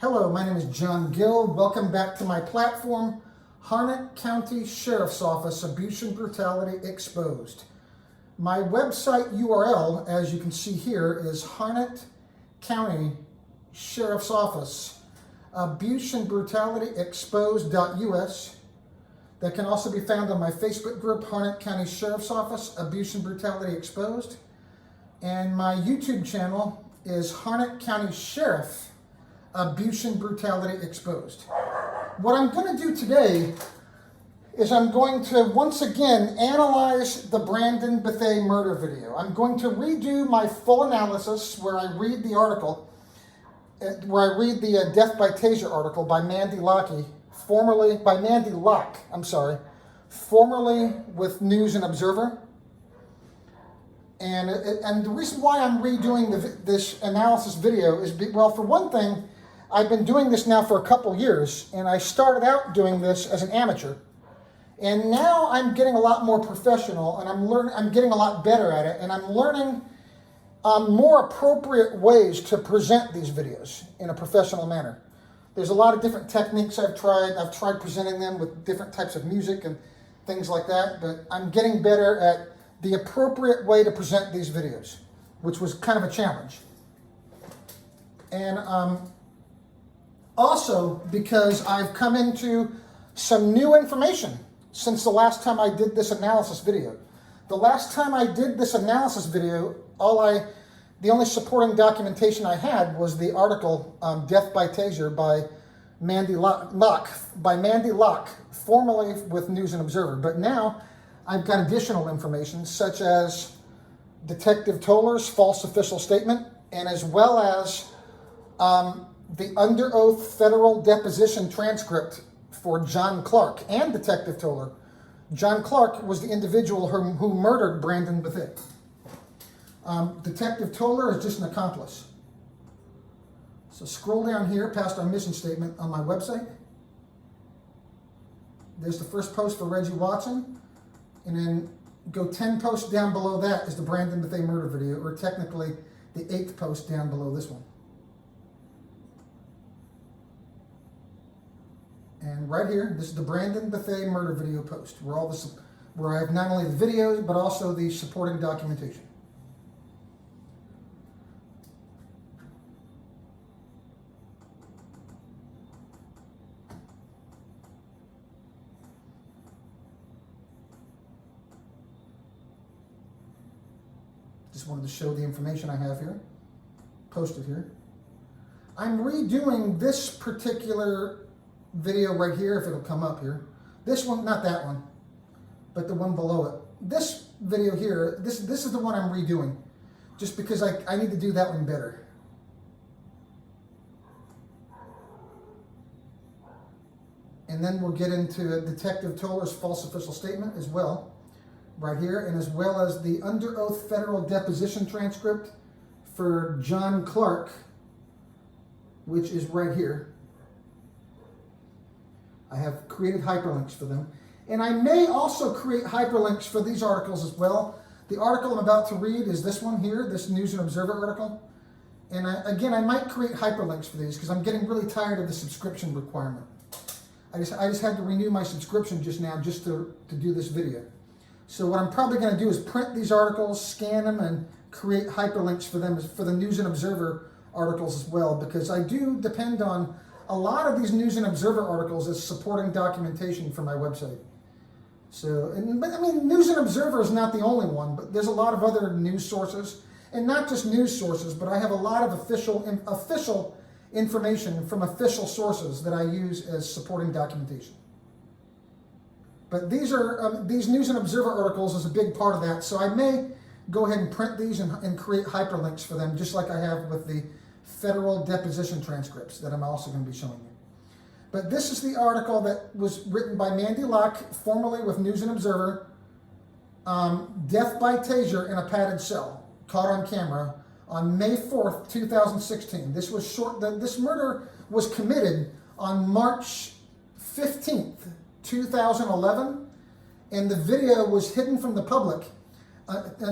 Hello, my name is John Gill. Welcome back to my platform, Harnett County Sheriff's Office Abuse and Brutality Exposed. My website URL, as you can see here, is Harnett County Sheriff's Office Abuse and Brutality Exposed.us. That can also be found on my Facebook group, Harnett County Sheriff's Office Abuse and Brutality Exposed. And my YouTube channel is Harnett County Sheriff Abuse and Brutality Exposed. What I'm going to do today is I'm going to once again analyze the Brandon Bethea murder video. I'm going to redo my full analysis where I read the article, where I read the Death by Taser article by Mandy Locke, formerly with News and Observer. And the reason why I'm redoing this analysis video is, well, for one thing, I've been doing this now for a couple years, and I started out doing this as an amateur. And now I'm getting a lot more professional, and I'm getting a lot better at it, and I'm learning more appropriate ways to present these videos in a professional manner. There's a lot of different techniques I've tried. I've tried presenting them with different types of music and things like that, but I'm getting better at the appropriate way to present these videos, which was kind of a challenge. And also because I've come into some new information since the last time I did this analysis video. The last time I did this analysis video, the only supporting documentation I had was the article Death by Taser by Mandy Locke, formerly with News and Observer. But now I've got additional information such as Detective Toler's false official statement, and as well as the under oath federal deposition transcript for John Clark and Detective Toler. John Clark was the individual who murdered Brandon Bethea. Detective Toler is just an accomplice. So scroll down here past our mission statement on my website. There's the first post for Reggie Watson. And then go 10 posts down below that is the Brandon Bethea murder video, or technically the 8th post down below this one. And right here, this is the Brandon Bethea murder video post, where I have not only the videos, but also the supporting documentation. Just wanted to show the information I have here, posted here. I'm redoing this particular video right here, if it'll come up here. This one, not that one, but the one below it. This video here, this is the one I'm redoing, just because I need to do that one better. And then we'll get into Detective Toler's false official statement as well, right here, and as well as the under oath federal deposition transcript for John Clark, which is right here. I have created hyperlinks for them. And I may also create hyperlinks for these articles as well. The article I'm about to read is this one here, this News and Observer article. And I might create hyperlinks for these because I'm getting really tired of the subscription requirement. I just had to renew my subscription just now just to do this video. So what I'm probably going to do is print these articles, scan them, and create hyperlinks for them for the News and Observer articles as well, because I do depend on a lot of these News and Observer articles as supporting documentation for my website. So, but I mean, News and Observer is not the only one, but there's a lot of other news sources, and not just news sources, but I have a lot of official information from official sources that I use as supporting documentation. But these News and Observer articles is a big part of that, so I may go ahead and print these and create hyperlinks for them, just like I have with the federal deposition transcripts that I'm also going to be showing you. But this is the article that was written by Mandy Locke, formerly with News and Observer, Death by Taser in a Padded Cell, caught on camera on May 4th, 2016. This murder was committed on March 15th, 2011, and the video was hidden from the public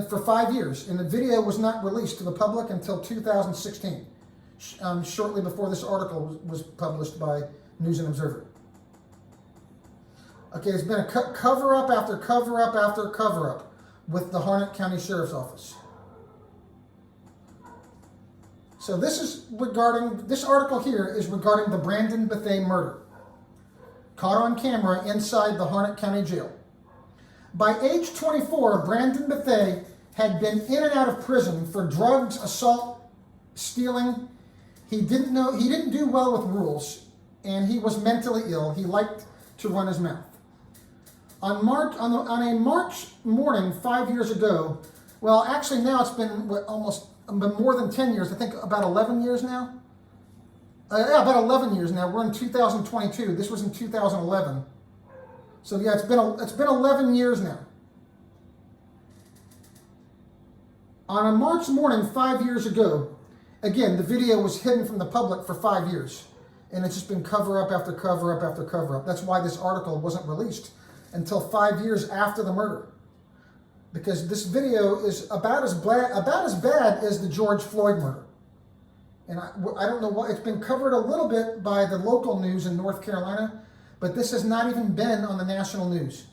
for 5 years, and the video was not released to the public until 2016. shortly before this article was published by News and Observer. Okay, it's been a cover-up after cover-up after cover-up with the Harnett County Sheriff's Office. So this article here is regarding the Brandon Bethea murder, caught on camera inside the Harnett County Jail. By age 24, Brandon Bethea had been in and out of prison for drugs, assault, stealing. He didn't do well with rules, and he was mentally ill. He liked to run his mouth. On a March morning 5 years ago, well, actually now it's been been more than 10 years. I think about 11 years now. Yeah, about 11 years now. We're in 2022. This was in 2011. So yeah, it's been 11 years now. On a March morning 5 years ago, again, the video was hidden from the public for 5 years. And it's just been cover-up after cover-up after cover-up. That's why this article wasn't released until 5 years after the murder. Because this video is about as bad as the George Floyd murder. And I don't know why. It's been covered a little bit by the local news in North Carolina, but this has not even been on the national news.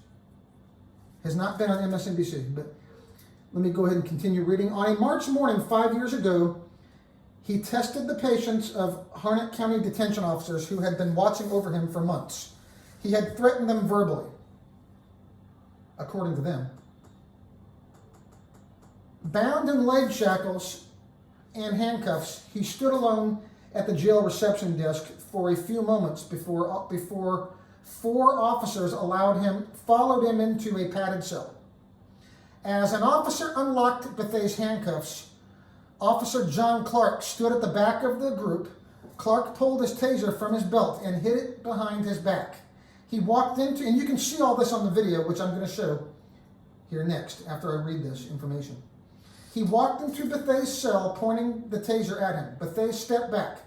Has not been on MSNBC. But let me go ahead and continue reading. On a March morning 5 years ago, he tested the patience of Harnett County detention officers who had been watching over him for months. He had threatened them verbally, according to them. Bound in leg shackles and handcuffs, he stood alone at the jail reception desk for a few moments before 4 officers followed him into a padded cell. As an officer unlocked Bethea's handcuffs, Officer John Clark stood at the back of the group. Clark pulled his taser from his belt and hid it behind his back. He walked into, and you can see all this on the video, which I'm going to show here next after I read this information. He walked into Bethea's cell, pointing the taser at him. Bethea stepped back.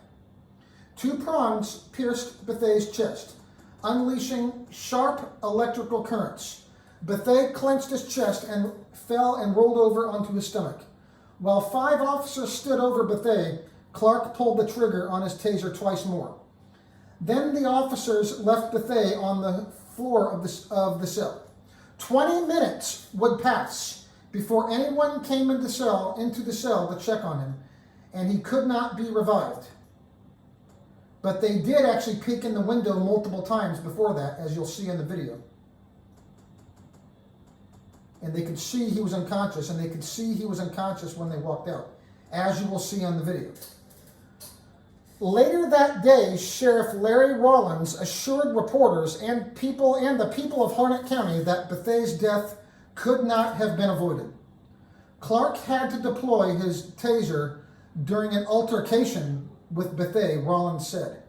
2 prongs pierced Bethea's chest, unleashing sharp electrical currents. Bethea clenched his chest and fell and rolled over onto his stomach. While 5 officers stood over Bethea, Clark pulled the trigger on his taser twice more. Then the officers left Bethea on the floor of the cell. 20 minutes would pass before anyone came into the cell to check on him, and he could not be revived. But they did actually peek in the window multiple times before that, as you'll see in the video. And they could see he was unconscious, and they could see he was unconscious when they walked out, as you will see on the video. Later that day, Sheriff Larry Rollins assured reporters and the people of Harnett County that Bethea's death could not have been avoided. Clark had to deploy his taser during an altercation with Bethea, Rollins said.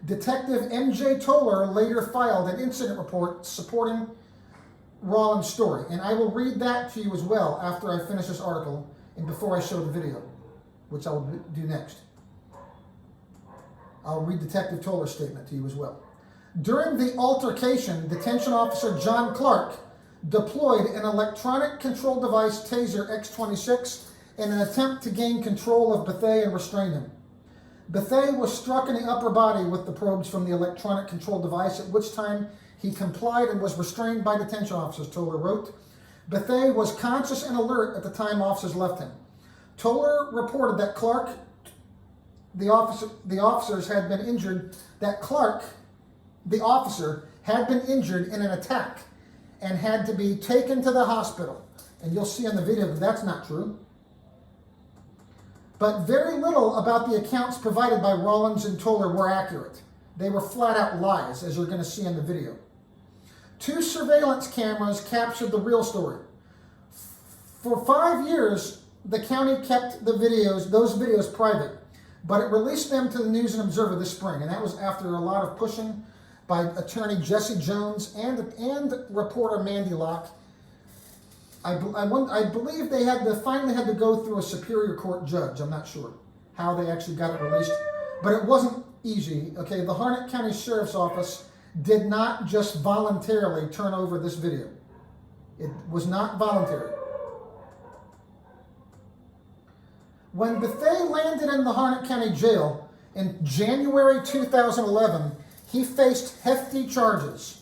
Detective M.J. Toler later filed an incident report supporting Rollins' story, and I will read that to you as well after I finish this article and before I show the video, which I will do next. I'll read Detective Toler's statement to you as well. During the altercation, Detention Officer John Clark deployed an electronic control device Taser X26 in an attempt to gain control of Bethea and restrain him. Bethea was struck in the upper body with the probes from the electronic control device, at which time he complied and was restrained by detention officers, Toler wrote. Bethea was conscious and alert at the time officers left him. Toler reported that the officer had been injured in an attack and had to be taken to the hospital. And you'll see on the video that that's not true. But very little about the accounts provided by Rollins and Toler were accurate. They were flat out lies, as you're going to see in the video. 2 surveillance cameras captured the real story. For 5 years, the county kept those videos private, but it released them to the News and Observer this spring, and that was after a lot of pushing by attorney Jesse Jones and reporter Mandy Locke. I believe they finally had to go through a Superior Court judge. I'm not sure how they actually got it released, but it wasn't easy. Okay, the Harnett County Sheriff's Office did not just voluntarily turn over this video. It was not voluntary. When Bethea landed in the Harnett County Jail in January 2011, he faced hefty charges.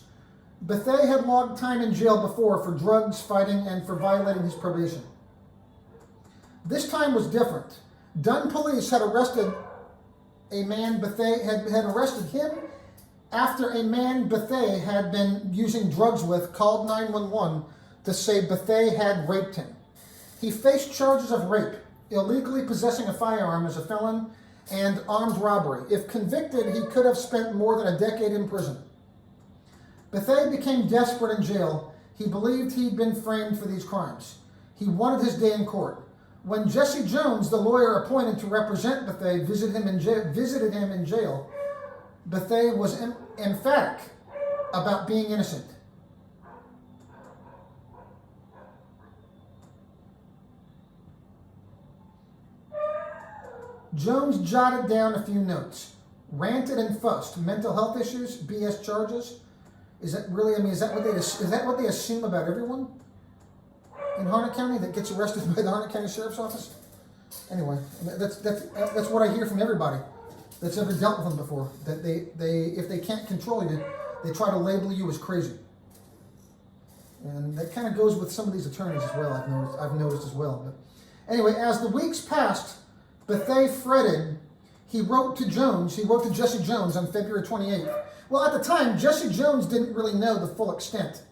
Bethea had logged time in jail before for drugs, fighting, and for violating his probation. This time was different. Dunn police had arrested a man Bethea had arrested him after a man Bethea had been using drugs with called 911 to say Bethea had raped him. He faced charges of rape, illegally possessing a firearm as a felon, and armed robbery. If convicted, he could have spent more than a decade in prison. Bethea became desperate in jail. He believed he'd been framed for these crimes. He wanted his day in court. When Jesse Jones, the lawyer appointed to represent Bethea, visited him in jail, Bethea was emphatic about being innocent. Jones jotted down a few notes. Ranted and fussed. Mental health issues, BS charges. Is that really? I mean, is that what they assume about everyone in Harnett County that gets arrested by the Harnett County Sheriff's Office? Anyway, that's what I hear from everybody that's ever dealt with them before. That if they can't control you, they try to label you as crazy. And that kind of goes with some of these attorneys as well. I've noticed as well. But anyway, as the weeks passed, Bethea fretted. He wrote to Jesse Jones on February 28th. Well, at the time, Jesse Jones didn't really know the full extent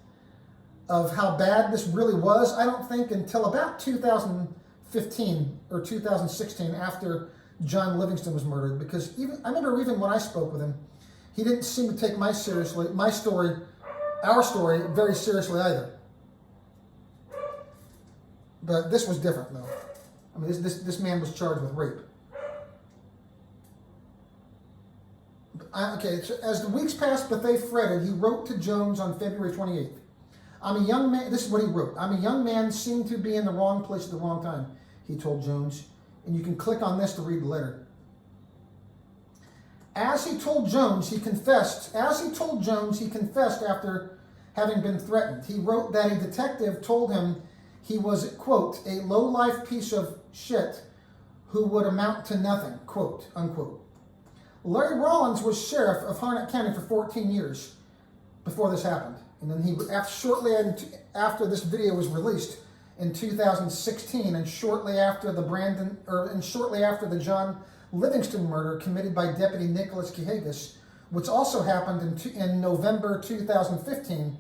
of how bad this really was, I don't think, until about 2015 or 2016, after John Livingston was murdered. Because I remember even when I spoke with him, he didn't seem to take our story, very seriously either. But this was different, though. I mean, this man was charged with rape. Okay, so as the weeks passed, Bethea fretted. He wrote to Jones on February 28th. I'm a young man, this is what he wrote. I'm a young man, seemed to be in the wrong place at the wrong time, he told Jones. And you can click on this to read the letter. As he told Jones, he confessed after having been threatened. He wrote that a detective told him he was, quote, a low-life piece of shit who would amount to nothing, quote, unquote. Larry Rollins was sheriff of Harnett County for 14 years before this happened. And then shortly after this video was released in 2016, and shortly after the John Livingston murder committed by Deputy Nicholas Kihagis, which also happened in November 2015,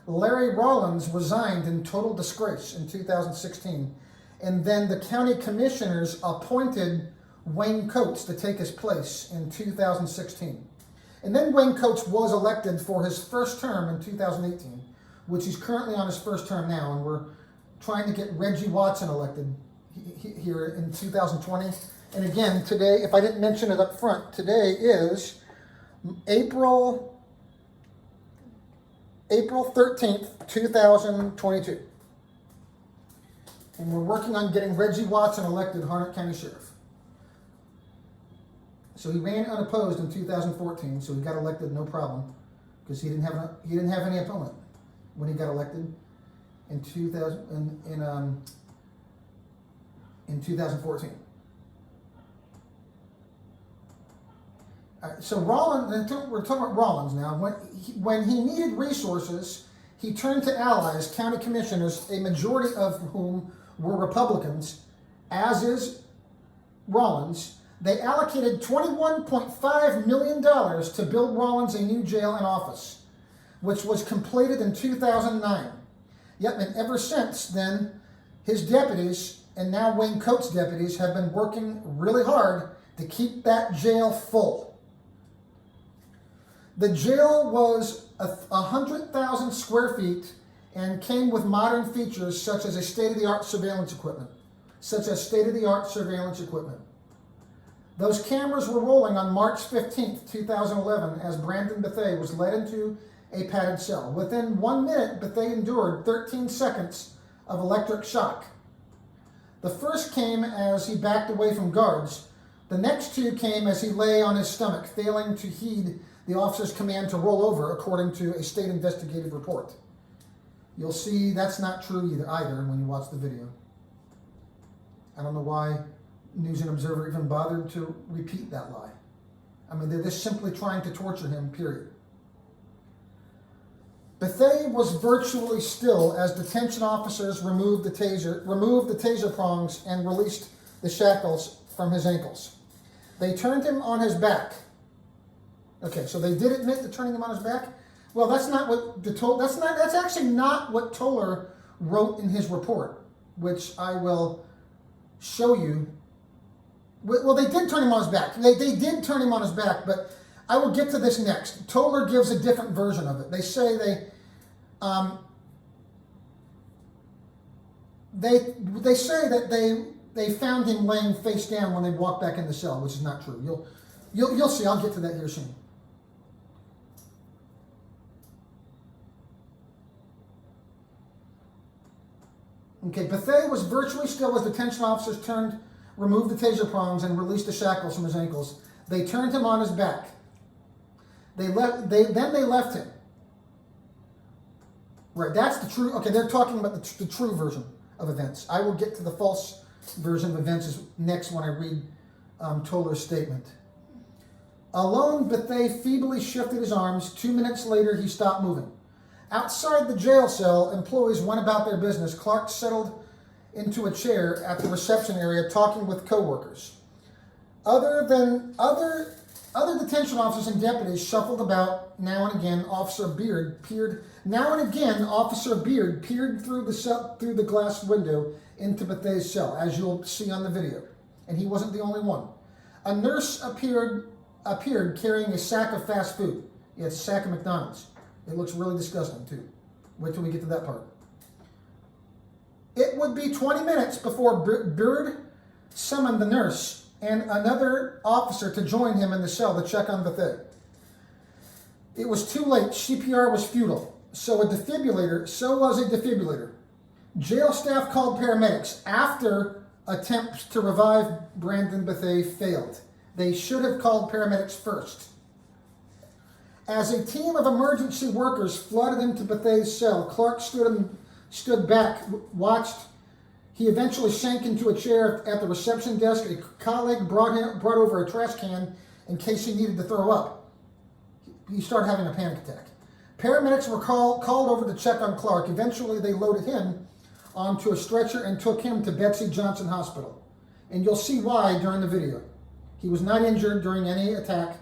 Larry Rollins resigned in total disgrace in 2016. And then the county commissioners appointed Wayne Coates to take his place in 2016. And then Wayne Coates was elected for his first term in 2018, which he's currently on his first term now, and we're trying to get Reggie Watson elected here in 2020. And again, today, if I didn't mention it up front, today is April 13th, 2022. And we're working on getting Reggie Watson elected Harnett County Sheriff. So he ran unopposed in 2014, so he got elected no problem, because he didn't have any opponent when he got elected in 2014. So Rollins, we're talking about Rollins now. When he needed resources, he turned to allies, county commissioners, a majority of whom were Republicans, as is Rollins. They allocated $21.5 million to build Rollins a new jail and office, which was completed in 2009. Yep, and ever since then, his deputies, and now Wayne Coates' deputies, have been working really hard to keep that jail full. The jail was 100,000 square feet and came with modern features such as state-of-the-art surveillance equipment. Those cameras were rolling on March 15th, 2011, as Brandon Bethea was led into a padded cell. Within 1 minute, Bethea endured 13 seconds of electric shock. The first came as he backed away from guards. The next two came as he lay on his stomach, failing to heed the officer's command to roll over, according to a state investigative report. You'll see that's not true either when you watch the video. I don't know why News and Observer even bothered to repeat that lie. I mean, they're just simply trying to torture him, period. Bethea was virtually still as detention officers removed the taser prongs and released the shackles from his ankles. They turned him on his back. Okay, so they did admit to turning him on his back. Well, that's not what that's actually not what Toler wrote in his report, which I will show you. Well, they did turn him on his back. They did turn him on his back, but I will get to this next. Toler gives a different version of it. They say they say that they found him laying face down when they walked back in the cell, which is not true. You'll see. I'll get to that here soon. Okay, Bethea was virtually still as detention officers removed the taser prongs and released the shackles from his ankles. They turned him on his back. Then they left him. Right, that's the true. Okay, they're talking about the true version of events. I will get to the false version of events next when I read Toler's statement. Alone, Bethea feebly shifted his arms. 2 minutes later, he stopped moving. Outside the jail cell, employees went about their business. Clark settled into a chair at the reception area, talking with coworkers. Other detention officers and deputies shuffled about. Now and again, Officer Beard peered through the glass window into Bethea's cell, as you'll see on the video. And he wasn't the only one. A nurse appeared carrying a sack of fast food. It's a sack of McDonald's. It looks really disgusting, too. Wait till we get to that part. It would be 20 minutes before Beard summoned the nurse and another officer to join him in the cell to check on Bethea. It was too late. CPR was futile. So was a defibrillator. Jail staff called paramedics after attempts to revive Brandon Bethea failed. They should have called paramedics first. As a team of emergency workers flooded into Bethea's cell, Clark stood back, watched. He eventually sank into a chair at the reception desk. A colleague brought over a trash can in case he needed to throw up. He started having a panic attack. Paramedics were called over to check on Clark. Eventually, they loaded him onto a stretcher and took him to Betsy Johnson Hospital. And you'll see why during the video. He was not injured during any attack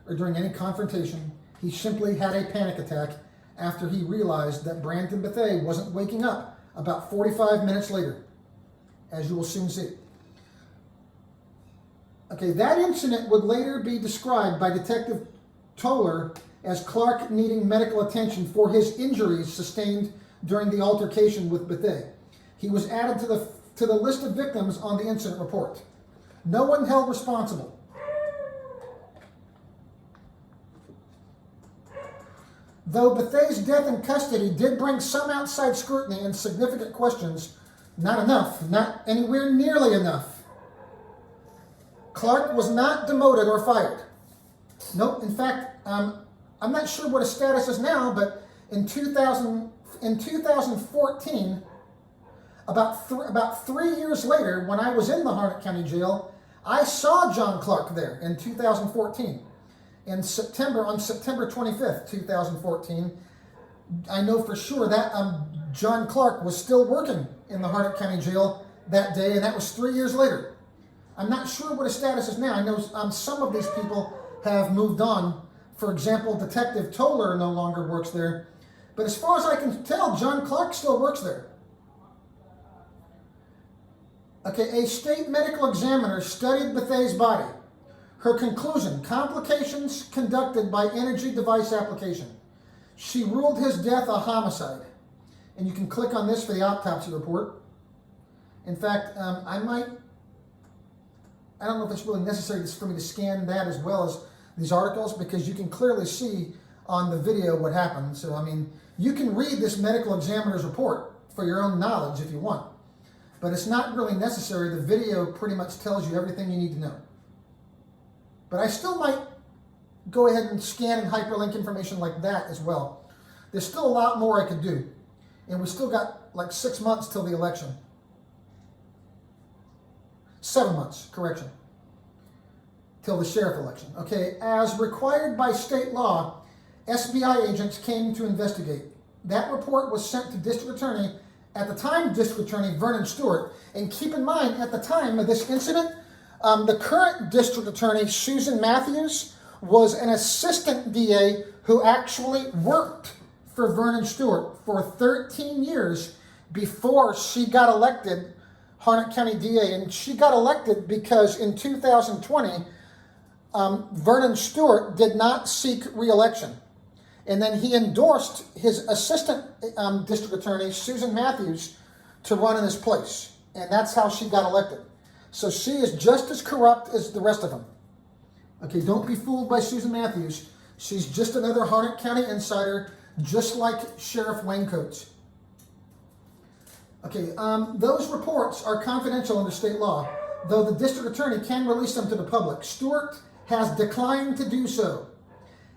or during any confrontation. He simply had a panic attack after he realized that Brandon Bethea wasn't waking up about 45 minutes later, as you will soon see. Okay, that incident would later be described by Detective Toler as Clark needing medical attention for his injuries sustained during the altercation with Bethea. He was added to the list of victims on the incident report. No one held responsible. Though Bethea's death in custody did bring some outside scrutiny and significant questions, not enough, not anywhere nearly enough. Clark was not demoted or fired. Nope, in fact, I'm not sure what his status is now, but in 2014, about 3 years later, when I was in the Harnett County Jail, I saw John Clark there in 2014. On September 25th, 2014, I know for sure that John Clark was still working in the Harnett County Jail that day, and that was 3 years later. I'm not sure what his status is now. I know some of these people have moved on. For example, Detective Toler no longer works there. But as far as I can tell, John Clark still works there. Okay, a state medical examiner studied Bethea's body. Her conclusion, complications conducted by energy device application. She ruled his death a homicide. And you can click on this for the autopsy report. In fact, I don't know if it's really necessary for me to scan that as well as these articles, because you can clearly see on the video what happened. So, I mean, you can read this medical examiner's report for your own knowledge if you want. But it's not really necessary. The video pretty much tells you everything you need to know. But I still might go ahead and scan and hyperlink information like that as well. There's still a lot more I could do. And we still got like 6 months till the election. 7 months, correction, till the sheriff election. Okay, as required by state law, SBI agents came to investigate. That report was sent to District Attorney, at the time District Attorney Vernon Stewart. And keep in mind, at the time of this incident, the current District Attorney, Susan Matthews, was an assistant DA who actually worked for Vernon Stewart for 13 years before she got elected Harnett County DA. And she got elected because in 2020, Vernon Stewart did not seek re-election. And then he endorsed his assistant district attorney, Susan Matthews, to run in his place. And that's how she got elected. So she is just as corrupt as the rest of them. Okay, don't be fooled by Susan Matthews. She's just another Harnett County insider, just like Sheriff Wayne Coates. Okay, those reports are confidential under state law, though the district attorney can release them to the public. Stewart has declined to do so.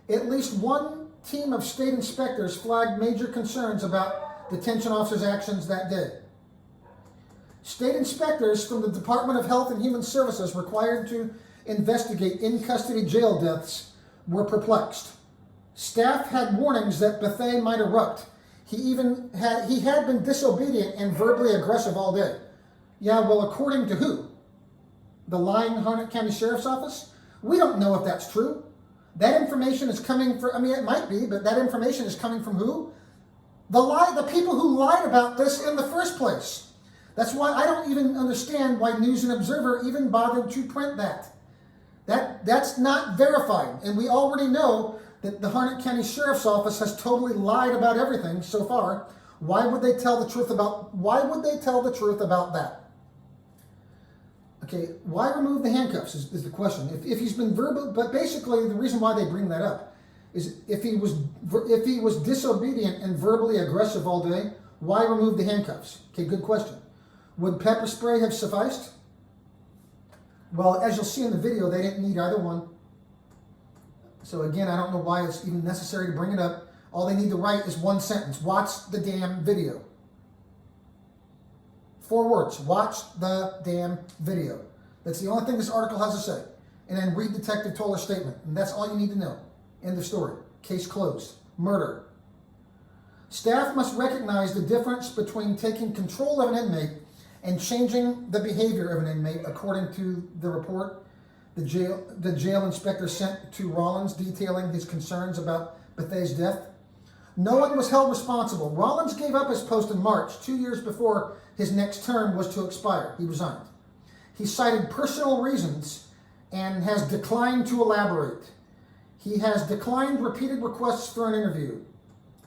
At least one team of state inspectors flagged major concerns about detention officers' actions that day. State inspectors from the Department of Health and Human Services required to investigate in-custody jail deaths were perplexed. Staff had warnings that Bethea might erupt. He had been disobedient and verbally aggressive all day. Yeah, well, according to who? The lying Harnett County Sheriff's Office? We don't know if that's true. That information is coming from, I mean, it might be, but that information is coming from who? The people who lied about this in the first place. That's why I don't even understand why News and Observer even bothered to print that. That's not verified. And we already know that the Harnett County Sheriff's Office has totally lied about everything so far. Why would they tell the truth about that? Okay, why remove the handcuffs is the question. If he's been verbal, but basically the reason why they bring that up is if he was disobedient and verbally aggressive all day, why remove the handcuffs? Okay, good question. Would pepper spray have sufficed? Well, as you'll see in the video, they didn't need either one. So again, I don't know why it's even necessary to bring it up. All they need to write is one sentence. Watch the damn video. 4 words. Watch the damn video. That's the only thing this article has to say. And then read Detective Toler's statement. And that's all you need to know. End of story. Case closed. Murder. Staff must recognize the difference between taking control of an inmate and changing the behavior of an inmate, according to the report the jail inspector sent to Rollins detailing his concerns about Bethea's death. No one was held responsible. Rollins gave up his post in March, 2 years before his next term was to expire. He resigned. He cited personal reasons and has declined to elaborate. He has declined repeated requests for an interview.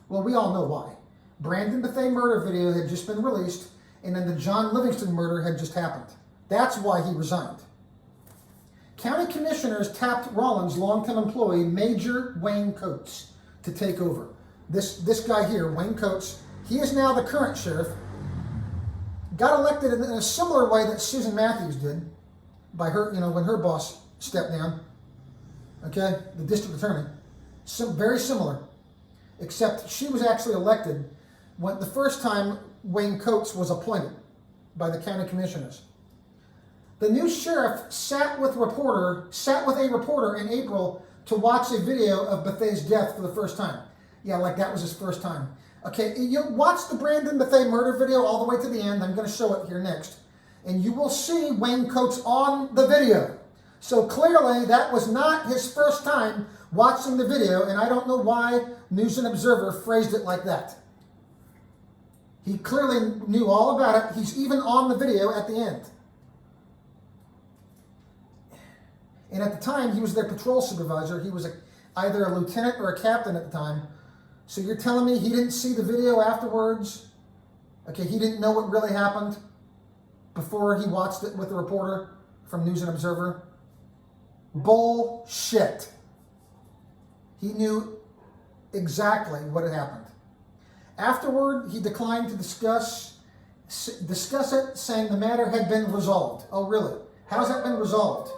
Well, we all know why. Brandon Bethea murder video had just been released, and then the John Livingston murder had just happened. That's why he resigned. County commissioners tapped Rollins' longtime employee, Major Wayne Coates, to take over. This guy here, Wayne Coates, he is now the current sheriff, got elected in a similar way that Susan Matthews did by her, when her boss stepped down. Okay, the district attorney. Very similar, except she was actually elected when the first time Wayne Coates was appointed by the county commissioners. The new sheriff sat with a reporter in April to watch a video of Bethea's death for the first time. Yeah, like that was his first time. Okay, you watch the Brandon Bethea murder video all the way to the end. I'm going to show it here next. And you will see Wayne Coates on the video. So clearly that was not his first time watching the video, and I don't know why News and Observer phrased it like that. He clearly knew all about it. He's even on the video at the end. And at the time, he was their patrol supervisor. He was either a lieutenant or a captain at the time. So you're telling me he didn't see the video afterwards? Okay, he didn't know what really happened before he watched it with the reporter from News and Observer? Bullshit. He knew exactly what had happened. Afterward, he declined to discuss it, saying the matter had been resolved. Oh, really? How's that been resolved?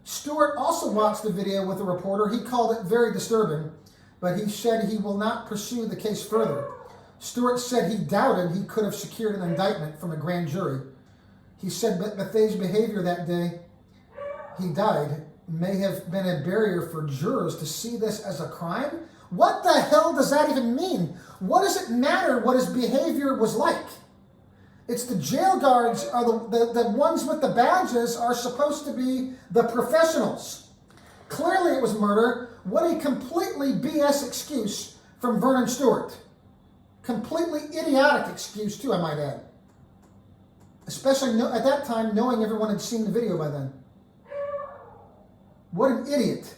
Stewart also watched the video with the reporter. He called it very disturbing, but he said he will not pursue the case further. Stewart said he doubted he could have secured an indictment from a grand jury. He said that Bethea's behavior that day, he died, may have been a barrier for jurors to see this as a crime. What the hell does that even mean? What does it matter what his behavior was like? It's the jail guards, are the ones with the badges are supposed to be the professionals. Clearly it was murder. What a completely BS excuse from Vernon Stewart. Completely idiotic excuse too, I might add. Especially at that time, knowing everyone had seen the video by then. What an idiot.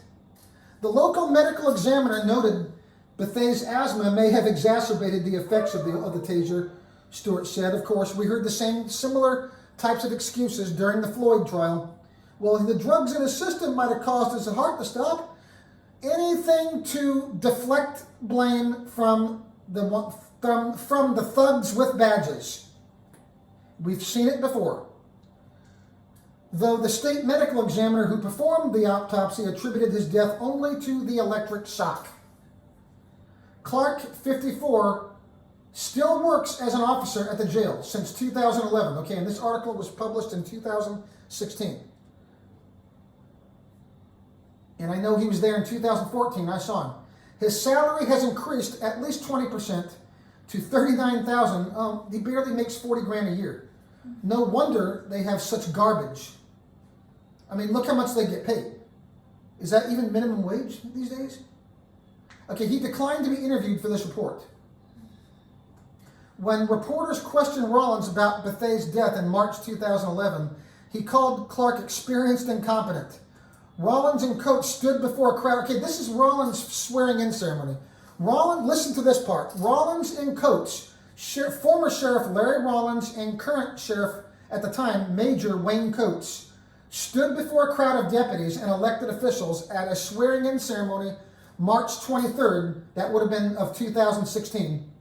The local medical examiner noted Bethea's asthma may have exacerbated the effects of the taser, Stewart said. Of course, we heard the similar types of excuses during the Floyd trial. Well, the drugs in his system might have caused his heart to stop. Anything to deflect blame from the thugs with badges. We've seen it before. Though the state medical examiner who performed the autopsy attributed his death only to the electric shock. Clark, 54, still works as an officer at the jail since 2011. Okay, and this article was published in 2016. And I know he was there in 2014. I saw him. His salary has increased at least 20% to $39,000. He barely makes 40 grand a year. No wonder they have such garbage. I mean, look how much they get paid. Is that even minimum wage these days? Okay, he declined to be interviewed for this report. When reporters questioned Rollins about Bethea's death in March 2011, he called Clark experienced and competent. Rollins and Coates stood before a crowd. Okay, this is Rollins' swearing-in ceremony. Listen to this part. Rollins and Coates, former Sheriff Larry Rollins and current Sheriff at the time, Major Wayne Coates, stood before a crowd of deputies and elected officials at a swearing-in ceremony March 23rd, that would have been of 2016.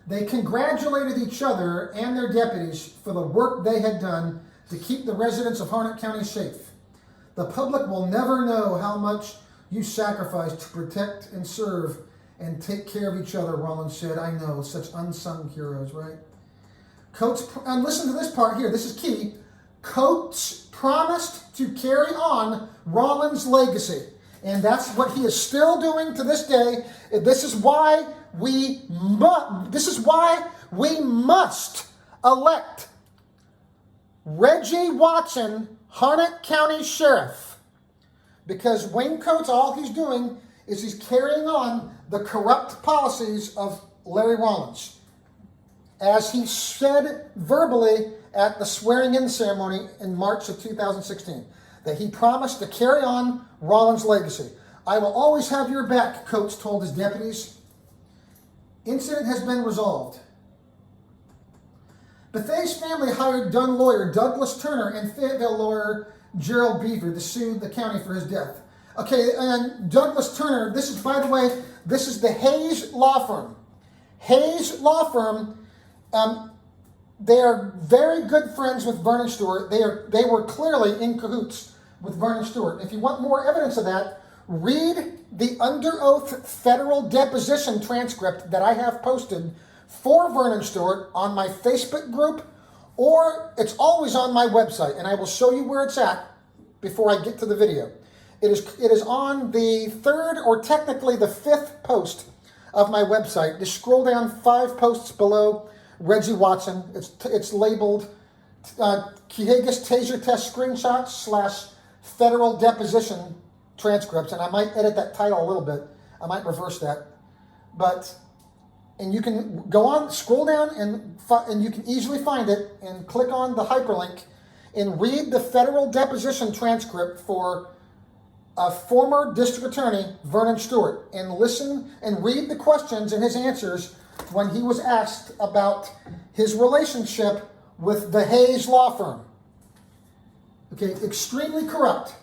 They congratulated each other and their deputies for the work they had done to keep the residents of Harnett County safe. The public will never know how much you sacrificed to protect and serve and take care of each other, Rollins said. I know, such unsung heroes, right? Coates, and listen to this part here, this is key. Coates promised to carry on Rollins' legacy. And that's what he is still doing to this day. This is why we must elect Reggie Watson, Harnett County Sheriff. Because Wayne Coates, all he's doing is he's carrying on the corrupt policies of Larry Rollins. As he said verbally at the swearing-in ceremony in March of 2016, that he promised to carry on Rollins' legacy. I will always have your back, Coates told his deputies. Incident has been resolved. Bethea's family hired Dunn lawyer Douglas Turner and Fayetteville lawyer Gerald Beaver to sue the county for his death. Okay, and Douglas Turner, this is, by the way, this is the Hayes Law Firm. Hayes Law Firm, they are very good friends with Vernon Stewart. They were clearly in cahoots with Vernon Stewart. If you want more evidence of that, read the under oath federal deposition transcript that I have posted for Vernon Stewart on my Facebook group, or it's always on my website, and I will show you where it's at before I get to the video. It is on the third, or technically the fifth post of my website. Just scroll down 5 posts below Reggie Watson. It's labeled Kehagas Taser Test Screenshots / Federal Deposition Transcripts, and I might edit that title a little bit. I might reverse that. And you can go on, scroll down, and you can easily find it, and click on the hyperlink and read the federal deposition transcript for a former district attorney, Vernon Stewart, and listen and read the questions and his answers when he was asked about his relationship with the Hayes Law Firm. Okay, extremely corrupt.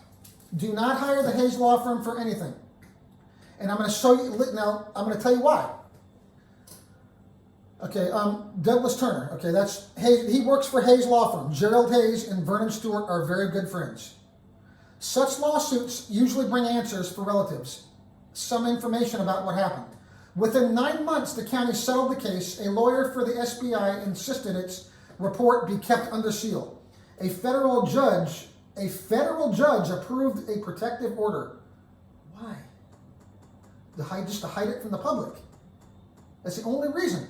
Do not hire the Hayes Law Firm for anything. And I'm going to show you, now I'm going to tell you why. Okay, Douglas Turner, okay, that's Hayes, he works for Hayes Law Firm. Gerald Hayes and Vernon Stewart are very good friends. Such lawsuits usually bring answers for relatives, some information about what happened. Within 9 months, the county settled the case. A lawyer for the SBI insisted its report be kept under seal. a federal judge approved a protective order. Why? Just to hide it from the public. That's the only reason.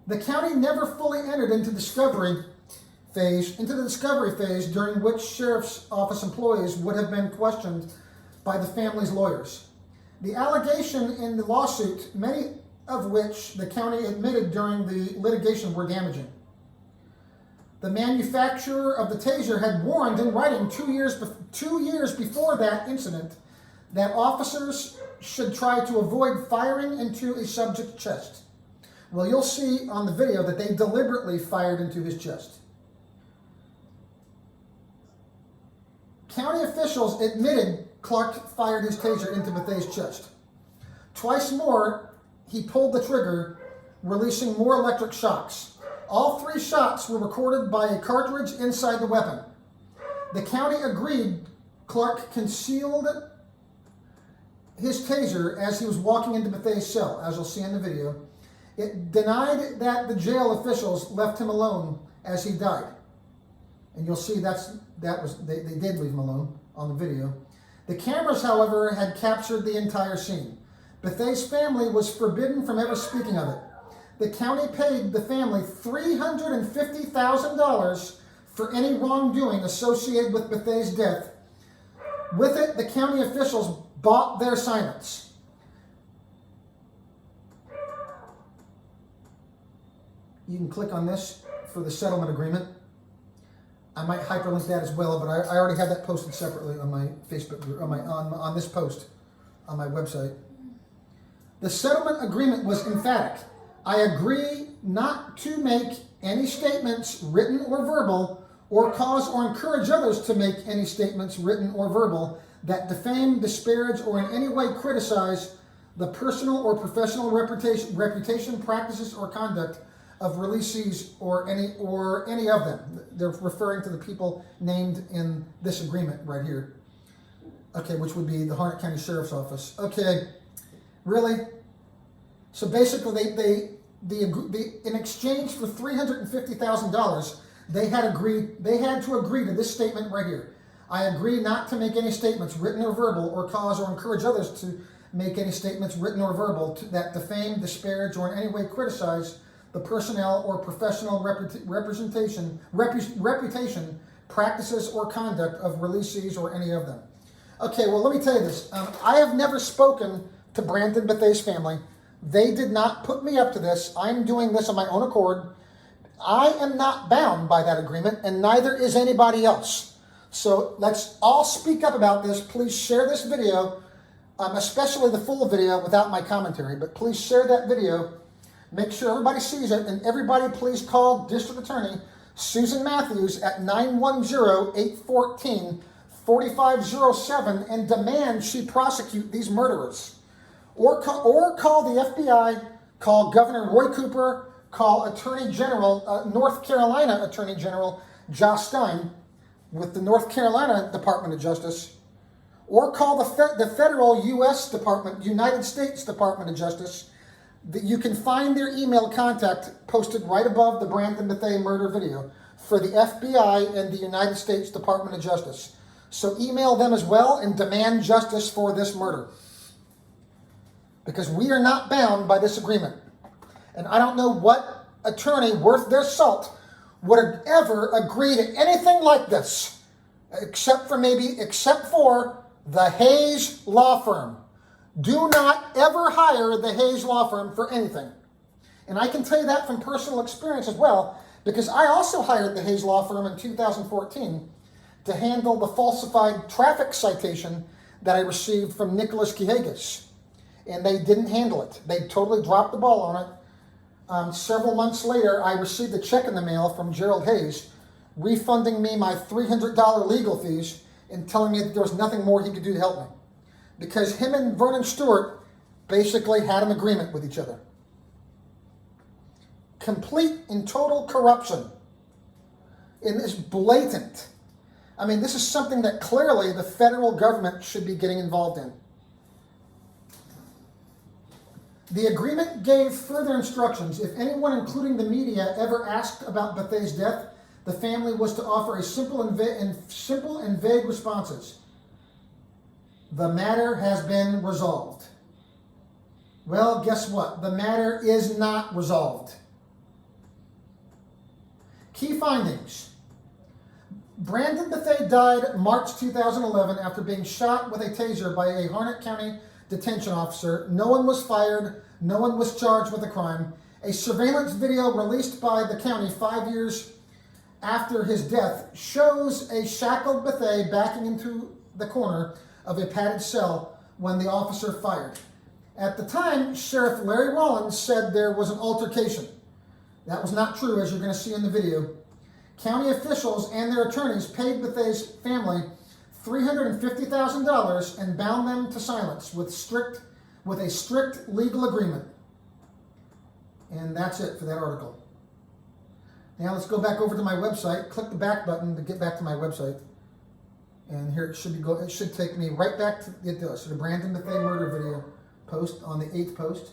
The county never fully entered into the discovery phase during which sheriff's office employees would have been questioned by the family's lawyers. The allegation in the lawsuit, many of which the county admitted during the litigation, were damaging. The manufacturer of the Taser had warned in writing 2 years before that incident that officers should try to avoid firing into a subject's chest. Well, you'll see on the video that they deliberately fired into his chest. County officials admitted Clark fired his Taser into Bethea's chest. Twice more, he pulled the trigger, releasing more electric shocks. All 3 shots were recorded by a cartridge inside the weapon. The county agreed Clark concealed his Taser as he was walking into Bethea's cell, as you'll see in the video. It denied that the jail officials left him alone as he died. And you'll see they did leave him alone on the video. The cameras, however, had captured the entire scene. Bethea's family was forbidden from ever speaking of it. The county paid the family $350,000 for any wrongdoing associated with Bethea's death. With it, the county officials bought their silence. You can click on this for the settlement agreement. I might hyperlink that as well, but I already have that posted separately on my Facebook group, on this post on my website. The settlement agreement was emphatic. I agree not to make any statements, written or verbal, or cause or encourage others to make any statements, written or verbal, that defame, disparage, or in any way criticize the personal or professional reputation, practices, or conduct of releasees or any of them. They're referring to the people named in this agreement right here. Okay, which would be the Harnett County Sheriff's Office. Okay, really? So basically, in exchange for $350,000, they had to agree to this statement right here. I agree not to make any statements, written or verbal, or cause or encourage others to make any statements, written or verbal, that defame, disparage, or in any way criticize the personnel or professional reputation, practices, or conduct of releasees or any of them. Okay, well, let me tell you this. I have never spoken to Brandon Bethea's family. They did not put me up to this. I'm doing this on my own accord. I am not bound by that agreement, and neither is anybody else. So let's all speak up about this. Please share this video, especially the full video without my commentary, but please share that video. Make sure everybody sees it, and everybody please call District Attorney Susan Matthews at 910-814-4507 and demand she prosecute these murderers. Or call the FBI, call Governor Roy Cooper, call Attorney General, North Carolina Attorney General Josh Stein with the North Carolina Department of Justice, or call the federal United States Department of Justice. You can find their email contact posted right above the Brandon Bethea murder video for the FBI and the United States Department of Justice. So email them as well and demand justice for this murder. Because we are not bound by this agreement. And I don't know what attorney worth their salt would ever agree to anything like this, except for the Hayes Law Firm. Do not ever hire the Hayes Law Firm for anything. And I can tell you that from personal experience as well, because I also hired the Hayes Law Firm in 2014 to handle the falsified traffic citation that I received from Nicholas Kiegas. And they didn't handle it. They totally dropped the ball on it. Several months later, I received a check in the mail from Gerald Hayes refunding me my $300 legal fees and telling me that there was nothing more he could do to help me. Because him and Vernon Stewart basically had an agreement with each other. Complete and total corruption. And it's blatant. I mean, this is something that clearly the federal government should be getting involved in. The agreement gave further instructions. If anyone, including the media, ever asked about Bethea's death, the family was to offer a simple and vague responses. The matter has been resolved. Well, guess what? The matter is not resolved. Key findings. Brandon Bethea died March 2011 after being shot with a taser by a Harnett County detention officer. No one was fired. No one was charged with a crime. A surveillance video released by the county 5 years after his death shows a shackled Bethea backing into the corner of a padded cell when the officer fired. At the time, Sheriff Larry Rollins said there was an altercation. That was not true, as you're going to see in the video. County officials and their attorneys paid Bethea's family $350,000 and bound them to silence with a strict legal agreement. And that's it for that article. Now let's go back over to my website. Click the back button to get back to my website. And here it should take me right back to the Brandon Bethea murder video post on the 8th post.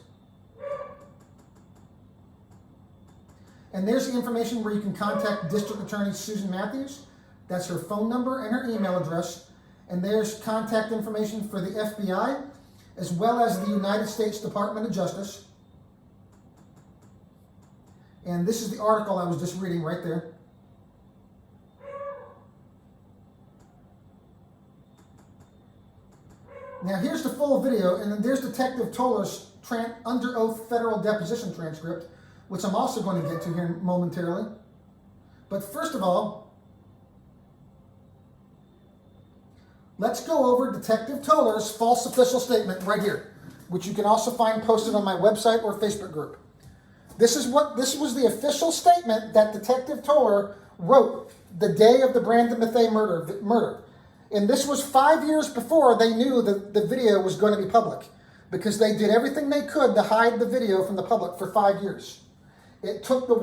And there's the information where you can contact District Attorney Susan Matthews. That's her phone number and her email address. And there's contact information for the FBI, as well as the United States Department of Justice. And this is the article I was just reading right there. Now here's the full video, and then there's Detective Toler's under oath federal deposition transcript, which I'm also going to get to here momentarily. But first of all, let's go over Detective Toler's false official statement right here, which you can also find posted on my website or Facebook group. This was the official statement that Detective Toler wrote the day of the Brandon Bethea murder. And this was 5 years before they knew that the video was going to be public, because they did everything they could to hide the video from the public for 5 years. It took the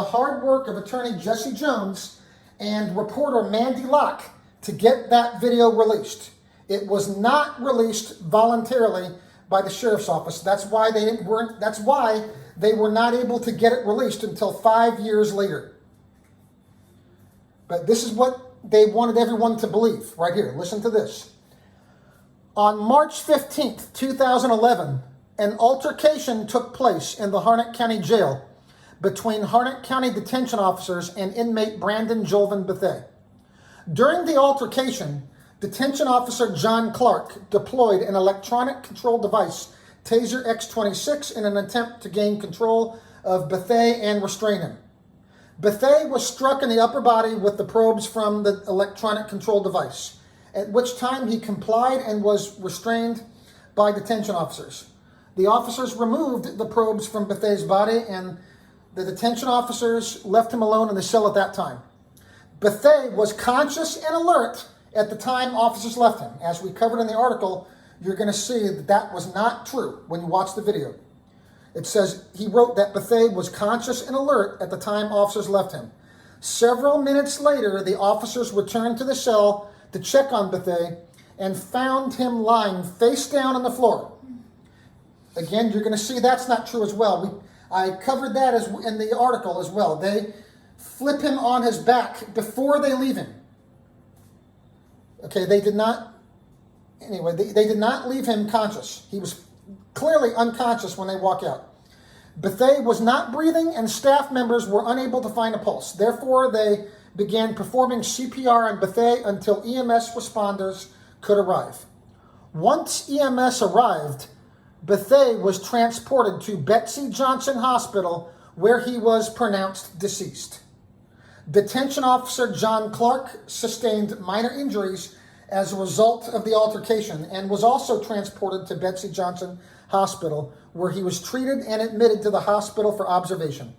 hard work of attorney Jesse Jones and reporter Mandy Locke to get that video released. It was not released voluntarily by the sheriff's office. That's why they were not able to get it released until 5 years later. But this is what they wanted everyone to believe right here. Listen to this. On March 15th, 2011, an altercation took place in the Harnett County Jail between Harnett County detention officers and inmate Brandon Jolvin Bethea. During the altercation, detention officer John Clark deployed an electronic control device, Taser X26, in an attempt to gain control of Bethea and restrain him. Bethea was struck in the upper body with the probes from the electronic control device, at which time he complied and was restrained by detention officers. The officers removed the probes from Bethea's body, and the detention officers left him alone in the cell at that time. Bethea was conscious and alert at the time officers left him. As we covered in the article, you're going to see that that was not true when you watch the video. It says he wrote that Bethea was conscious and alert at the time officers left him. Several minutes later, the officers returned to the cell to check on Bethea and found him lying face down on the floor. Again, you're going to see that's not true as well. I covered that in the article as well. They flip him on his back before they leave him. Okay, they did not leave him conscious. He was clearly unconscious when they walk out. Bethea was not breathing, and staff members were unable to find a pulse. Therefore, they began performing CPR on Bethea until EMS responders could arrive. Once EMS arrived, Bethea was transported to Betsy Johnson Hospital, where he was pronounced deceased. Detention officer John Clark sustained minor injuries as a result of the altercation and was also transported to Betsy Johnson Hospital, where he was treated and admitted to the hospital for observation.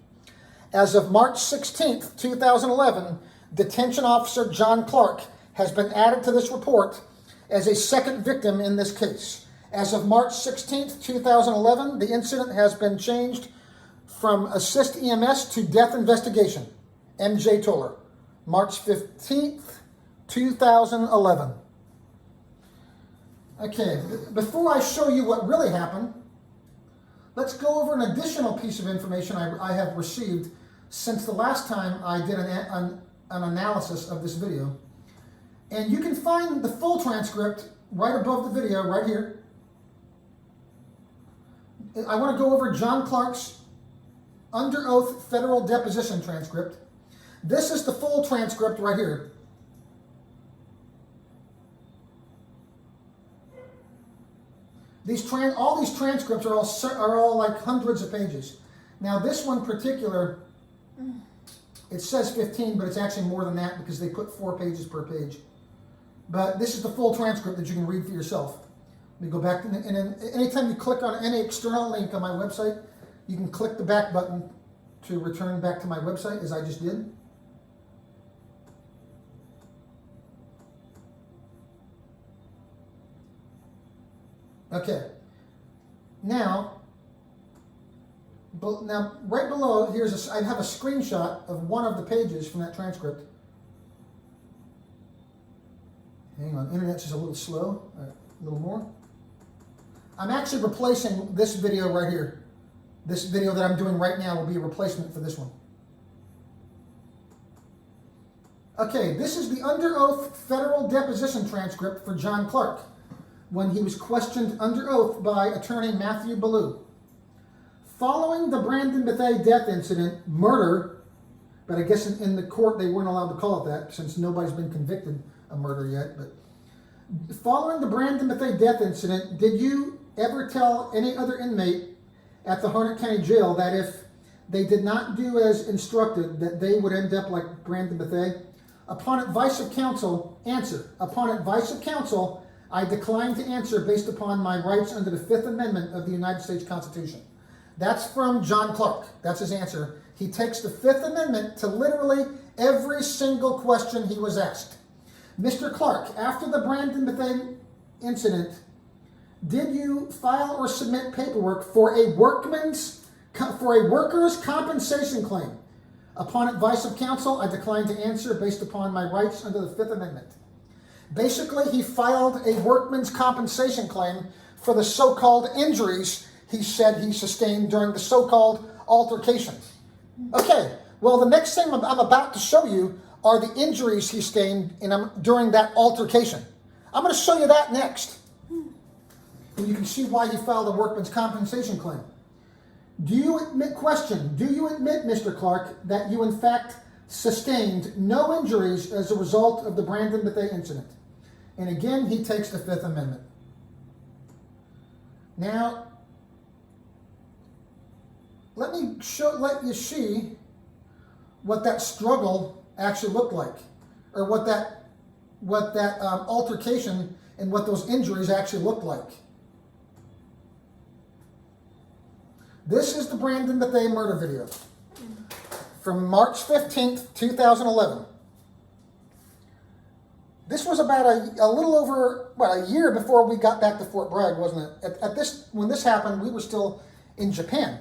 As of March 16th, 2011, detention officer John Clark has been added to this report as a second victim in this case. As of March 16th, 2011, the incident has been changed from assist EMS to death investigation. MJ Toler, March 15th, 2011. Okay, before I show you what really happened, let's go over an additional piece of information I have received since the last time I did an analysis of this video. And you can find the full transcript right above the video, right here. I want to go over John Clark's under oath federal deposition transcript. This is the full transcript right here. All these transcripts are all like hundreds of pages. Now this one particular, it says 15, but it's actually more than that because they put 4 pages per page. But this is the full transcript that you can read for yourself. Let me go back, and then anytime you click on any external link on my website, you can click the back button to return back to my website, as I just did. Okay. Now right below, I have a screenshot of one of the pages from that transcript. Hang on, internet's just a little slow. All right, a little more. I'm actually replacing this video right here. This video that I'm doing right now will be a replacement for this one. Okay, this is the under oath federal deposition transcript for John Clark when he was questioned under oath by attorney Matthew Ballou. Following the Brandon Bethea death incident, murder, but I guess in the court they weren't allowed to call it that since nobody's been convicted of murder yet. But following the Brandon Bethea death incident, did you ever tell any other inmate at the Harnett County Jail that if they did not do as instructed, that they would end up like Brandon Bethea? Upon advice of counsel, answer. Upon advice of counsel, I decline to answer based upon my rights under the 5th Amendment of the United States Constitution. That's from John Clark. That's his answer. He takes the 5th Amendment to literally every single question he was asked. Mr. Clark, after the Brandon Bethea incident, did you file or submit paperwork for a worker's compensation claim? Upon advice of counsel, I decline to answer based upon my rights under the 5th Amendment. Basically, he filed a workman's compensation claim for the so-called injuries he said he sustained during the so-called altercation. Okay, well, the next thing I'm about to show you are the injuries he sustained during that altercation. I'm going to show you that next. And you can see why he filed a workman's compensation claim. Do you admit, Mr. Clark, that you in fact sustained no injuries as a result of the Brandon Bethea incident? And again, he takes the 5th Amendment. Now, let you see what that struggle actually looked like, or what that altercation and what those injuries actually looked like. This is the Brandon Bethea murder video from March 15th, 2011. This was about a little over, a year before we got back to Fort Bragg, wasn't it? When this happened, we were still in Japan.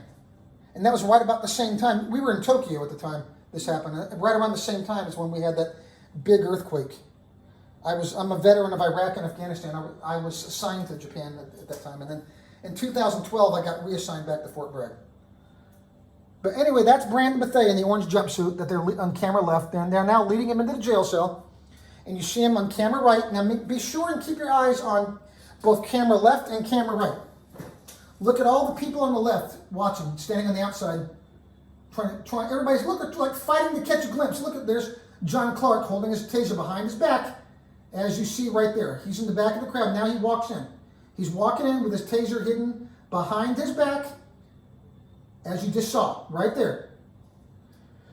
And that was right about the same time. We were in Tokyo at the time this happened. Right around the same time as when we had that big earthquake. I'm a veteran of Iraq and Afghanistan. I was assigned to Japan at that time. And then in 2012, I got reassigned back to Fort Bragg. But anyway, that's Brandon Bethea in the orange jumpsuit that they're on camera left. And they're now leading him into the jail cell. And you see him on camera right. Now be sure and keep your eyes on both camera left and camera right. Look at all the people on the left watching, standing on the outside. Everybody's like fighting to catch a glimpse. Look, there's John Clark holding his taser behind his back, as you see right there. He's in the back of the crowd. Now he walks in. He's walking in with his taser hidden behind his back, as you just saw, right there.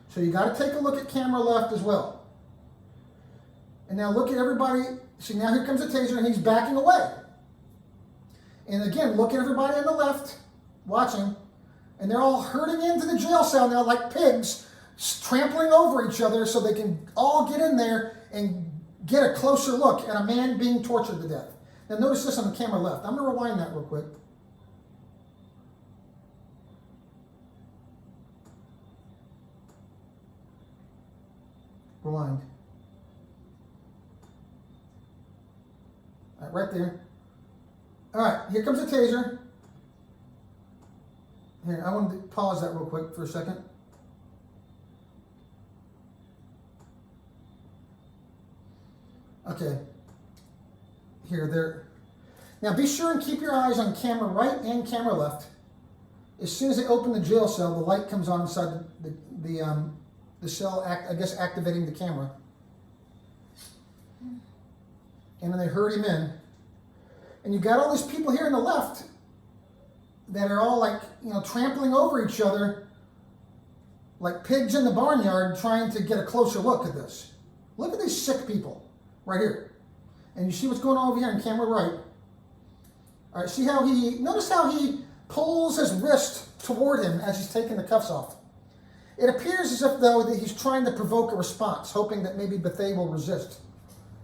So you got to take a look at camera left as well. And now look at everybody. See, now here comes the taser, and he's backing away. And again, look at everybody on the left watching. And they're all herding into the jail cell now like pigs, trampling over each other so they can all get in there and get a closer look at a man being tortured to death. Now notice this on the camera left. I'm going to rewind that real quick. Rewind. All right, right there. All right, here comes the taser. Here, I want to pause that real quick for a second. Okay. Here, there. Now be sure and keep your eyes on camera right and camera left. As soon as they open the jail cell, the light comes on inside the cell, I guess activating the camera. And then they herd him in. And you got all these people here on the left that are all like, trampling over each other like pigs in the barnyard trying to get a closer look at this. Look at these sick people right here. And you see what's going on over here on camera right. All right, see how notice how he pulls his wrist toward him as he's taking the cuffs off. It appears as if, though, that he's trying to provoke a response, hoping that maybe Bethea will resist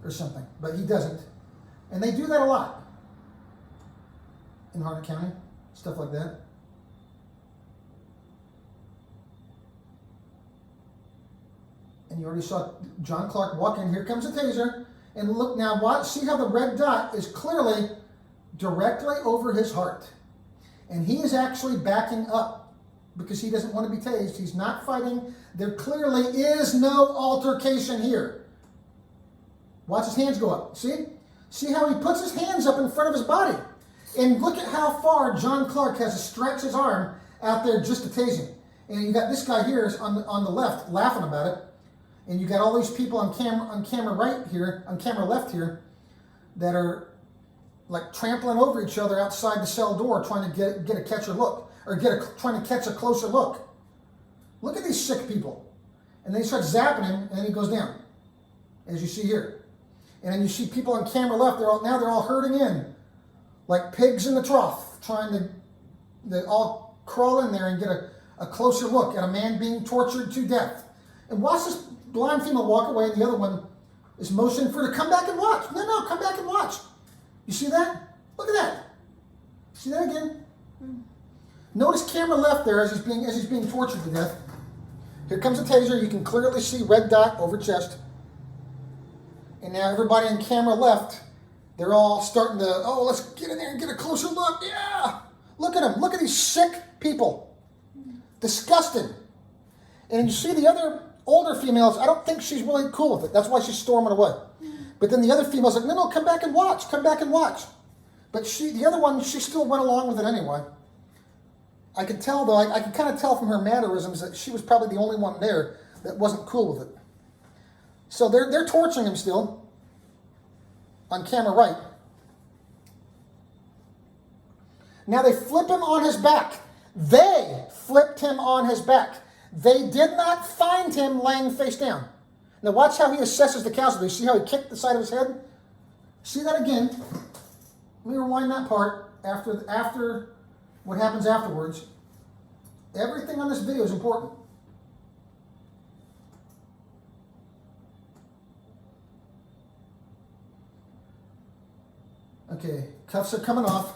or something, but he doesn't. And they do that a lot in Harnett County, stuff like that. And you already saw John Clark walk in. Here comes a taser. And look now, watch, see how the red dot is clearly directly over his heart. And he is actually backing up because he doesn't want to be tased. He's not fighting. There clearly is no altercation here. Watch his hands go up. See? See how he puts his hands up in front of his body. And look at how far John Clark has to stretch his arm out there just to tase him. And you got this guy here on the left laughing about it. And you got all these people on camera right here, on camera left here, that are like trampling over each other outside the cell door, trying to get a catcher look, or trying to catch a closer look. Look at these sick people, and they start zapping him, and then he goes down, as you see here. And then you see people on camera left. They're all herding in, like pigs in the trough, they all crawl in there and get a closer look at a man being tortured to death. And watch this blind female walk away, and the other one is motioning for her to come back and watch. No, come back and watch. You see that? Look at that. See that again? Notice camera left there as he's being tortured to death. Here comes a taser. You can clearly see red dot over chest. And now everybody on camera left, they're all starting to, let's get in there and get a closer look. Yeah. Look at them. Look at these sick people. Disgusting. And you see the other older females, I don't think she's really cool with it. That's why she's storming away. But then the other female's like, no, come back and watch. Come back and watch. But the other one, she still went along with it anyway. I could tell, though, I could kind of tell from her mannerisms that she was probably the only one there that wasn't cool with it. So they're torturing him still on camera right. Now they flip him on his back. They flipped him on his back. They did not find him laying face down. Now watch how he assesses the casualty. See how he kicked the side of his head? See that again. Let me rewind that part after what happens afterwards. Everything on this video is important. Okay, cuffs are coming off.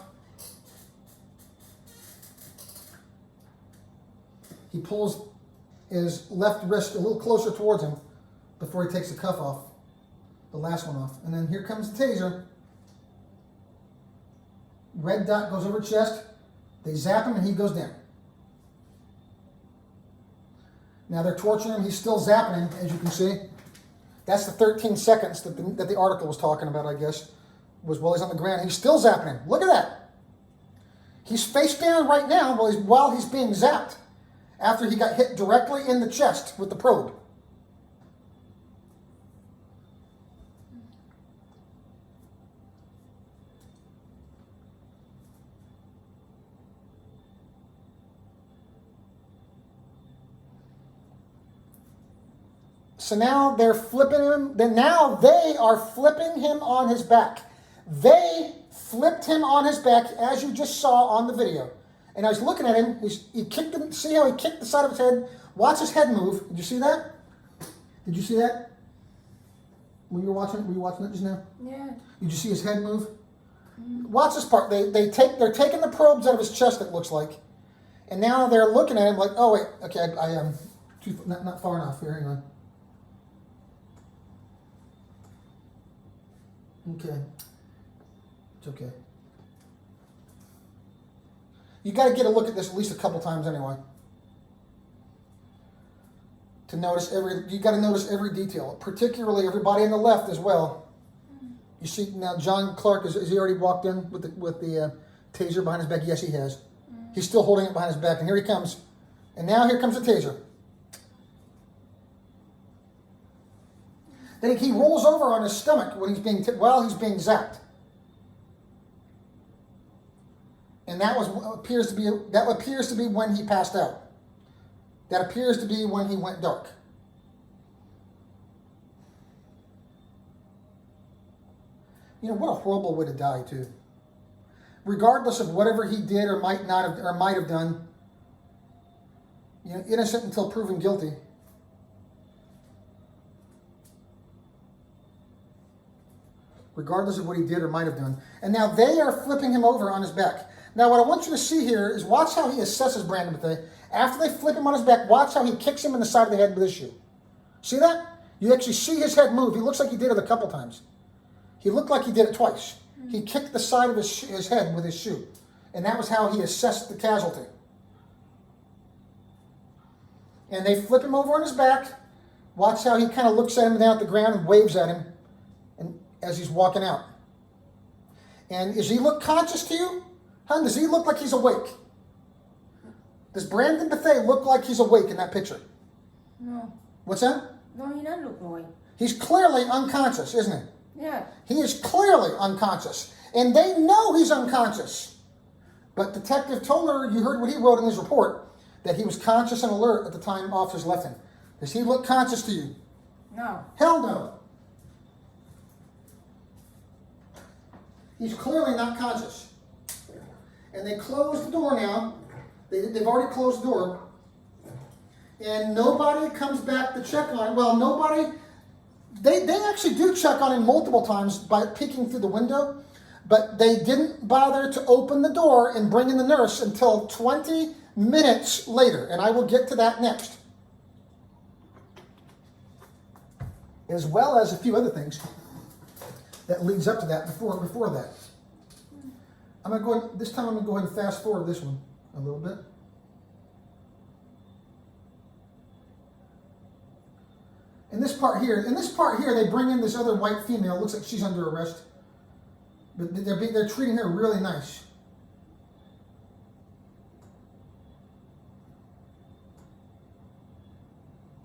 He pulls his left wrist a little closer towards him before he takes the cuff off, the last one off. And then here comes the taser. Red dot goes over chest. They zap him and he goes down. Now they're torturing him. He's still zapping him, as you can see. That's the 13 seconds that the article was talking about, I guess, was while he's on the ground. He's still zapping him. Look at that. He's face down right now while he's being zapped after he got hit directly in the chest with the probe. So now they're flipping him. Now they are flipping him on his back. They flipped him on his back, as you just saw on the video. And I was looking at him. He kicked him. See how he kicked the side of his head? Watch his head move. Did you see that? Did you see that? When you were watching it just now? Yeah. Did you see his head move? Watch this part. They're taking the probes out of his chest, it looks like. And now they're looking at him like, oh, wait, okay, I am not far enough here. Hang on. Okay. It's okay. You got to get a look at this at least a couple times anyway. To notice you got to notice every detail, particularly everybody on the left as well. You see now, John Clark has he already walked in with the taser behind his back? Yes, he has. He's still holding it behind his back, and here he comes. And now here comes the taser. Then he rolls over on his stomach when while he's being zapped. And that appears to be when he passed out. That appears to be when he went dark. You know, what a horrible way to die, too. Regardless of whatever he did or might have done, you know, innocent until proven guilty. Regardless of what he did or might have done. And now they are flipping him over on his back. Now what I want you to see here is watch how he assesses Brandon Bethea. After they flip him on his back, watch how he kicks him in the side of the head with his shoe. See that? You actually see his head move. He looks like he did it a couple times. He looked like he did it twice. He kicked the side of his head with his shoe. And that was how he assessed the casualty. And they flip him over on his back. Watch how he kind of looks at him down at the ground and waves at him as he's walking out. And does he look conscious to you? Hun, does he look like he's awake? Does Brandon Bethea look like he's awake in that picture? No. What's that? No, he doesn't look awake. He's clearly unconscious, isn't he? Yeah. He is clearly unconscious. And they know he's unconscious. But Detective Toler, you heard what he wrote in his report, that he was conscious and alert at the time officers left him. Does he look conscious to you? No. Hell no. He's clearly not conscious. And they close the door now. They've already closed the door. And nobody comes back to check on him. Well, nobody... They actually do check on him multiple times by peeking through the window. But they didn't bother to open the door and bring in the nurse until 20 minutes later. And I will get to that next. As well as a few other things that leads up to that before that. This time I'm going to go ahead and fast forward this one a little bit. In this part here, they bring in this other white female. It looks like she's under arrest. But they're treating her really nice.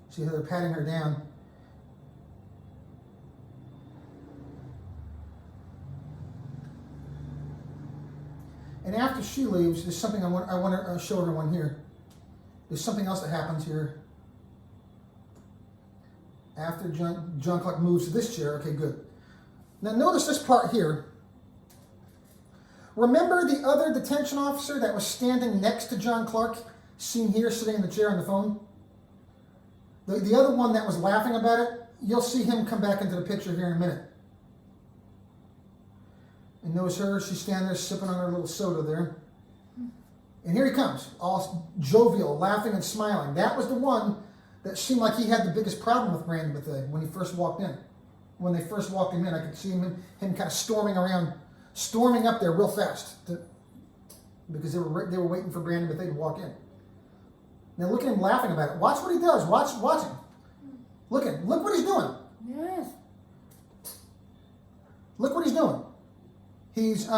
See how they're patting her down. And after she leaves, there's something I want to show everyone here. There's something else that happens here. After John Clark moves to this chair, okay, good. Now notice this part here. Remember the other detention officer that was standing next to John Clark, seen here sitting in the chair on the phone? The other one that was laughing about it, you'll see him come back into the picture here in a minute. And notice her, she's standing there sipping on her little soda there. And here he comes, all jovial, laughing and smiling. That was the one that seemed like he had the biggest problem with Brandon Bethea when he first walked in. When they first walked him in, I could see him kind of storming up there real fast. Because they were waiting for Brandon Bethea to walk in. Now look at him laughing about it. Watch what he does. Watch him. Look what he's doing. Yes. Look what he's doing. He's,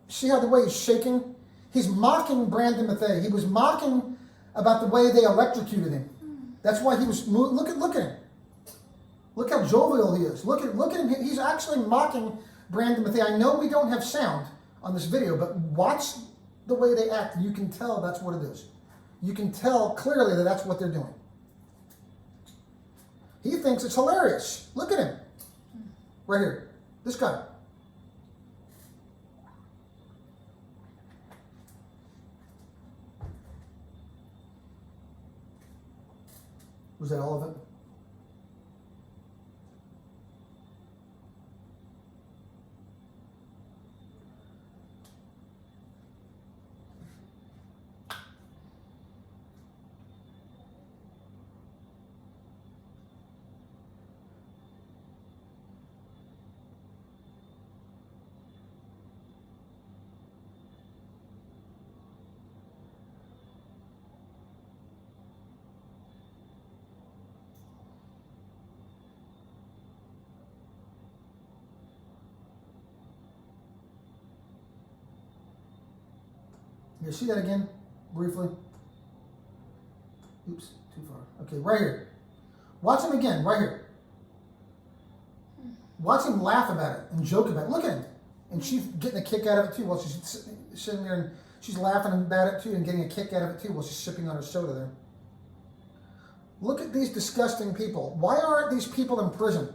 see how the way he's shaking? He's mocking Brandon Bethea. He was mocking about the way they electrocuted him. That's why he was, look at him. Look how jovial he is. Look at him. He's actually mocking Brandon Bethea. I know we don't have sound on this video, but watch the way they act. You can tell that's what it is. You can tell clearly that that's what they're doing. He thinks it's hilarious. Look at him. Right here. This guy. Was that all of it? Here, see that again, briefly? Oops, too far. Okay, right here. Watch him again, right here. Watch him laugh about it and joke about it. Look at him. And she's getting a kick out of it too while she's sitting there and she's laughing about it too and getting a kick out of it too while she's sipping on her soda there. Look at these disgusting people. Why aren't these people in prison?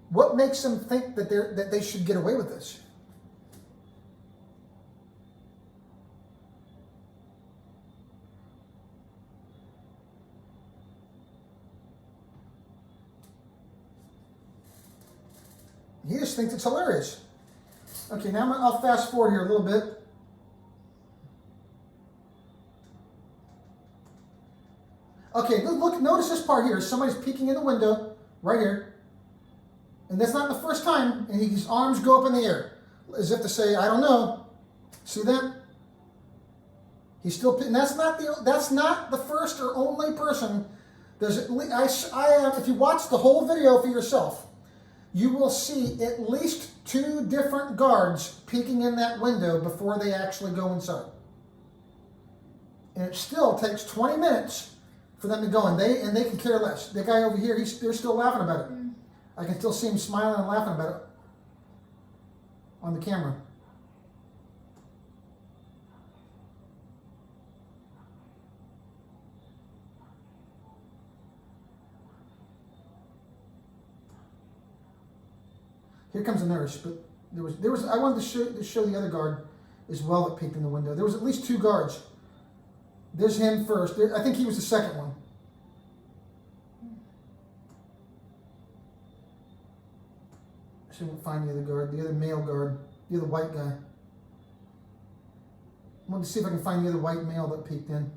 What makes them think that they should get away with this? He just thinks it's hilarious. Okay, now I'll fast forward here a little bit. Okay, look, notice this part here. Somebody's peeking in the window, right here. And that's not the first time, and his arms go up in the air, as if to say, I don't know. See that? He's still, and that's not the first or only person. There's at least, if you watch the whole video for yourself, you will see at least 2 different guards peeking in that window before they actually go inside. And it still takes 20 minutes for them to go in. They can care less. The guy over here, they're still laughing about it. I can still see him smiling and laughing about it on the camera. Here comes a nurse, but there was. I wanted to show the other guard as well that peeked in the window. There was at least 2 guards. There's him first. I think he was the second one. I shouldn't find the other guard, the other male guard, the other white guy. I wanted to see if I can find the other white male that peeked in.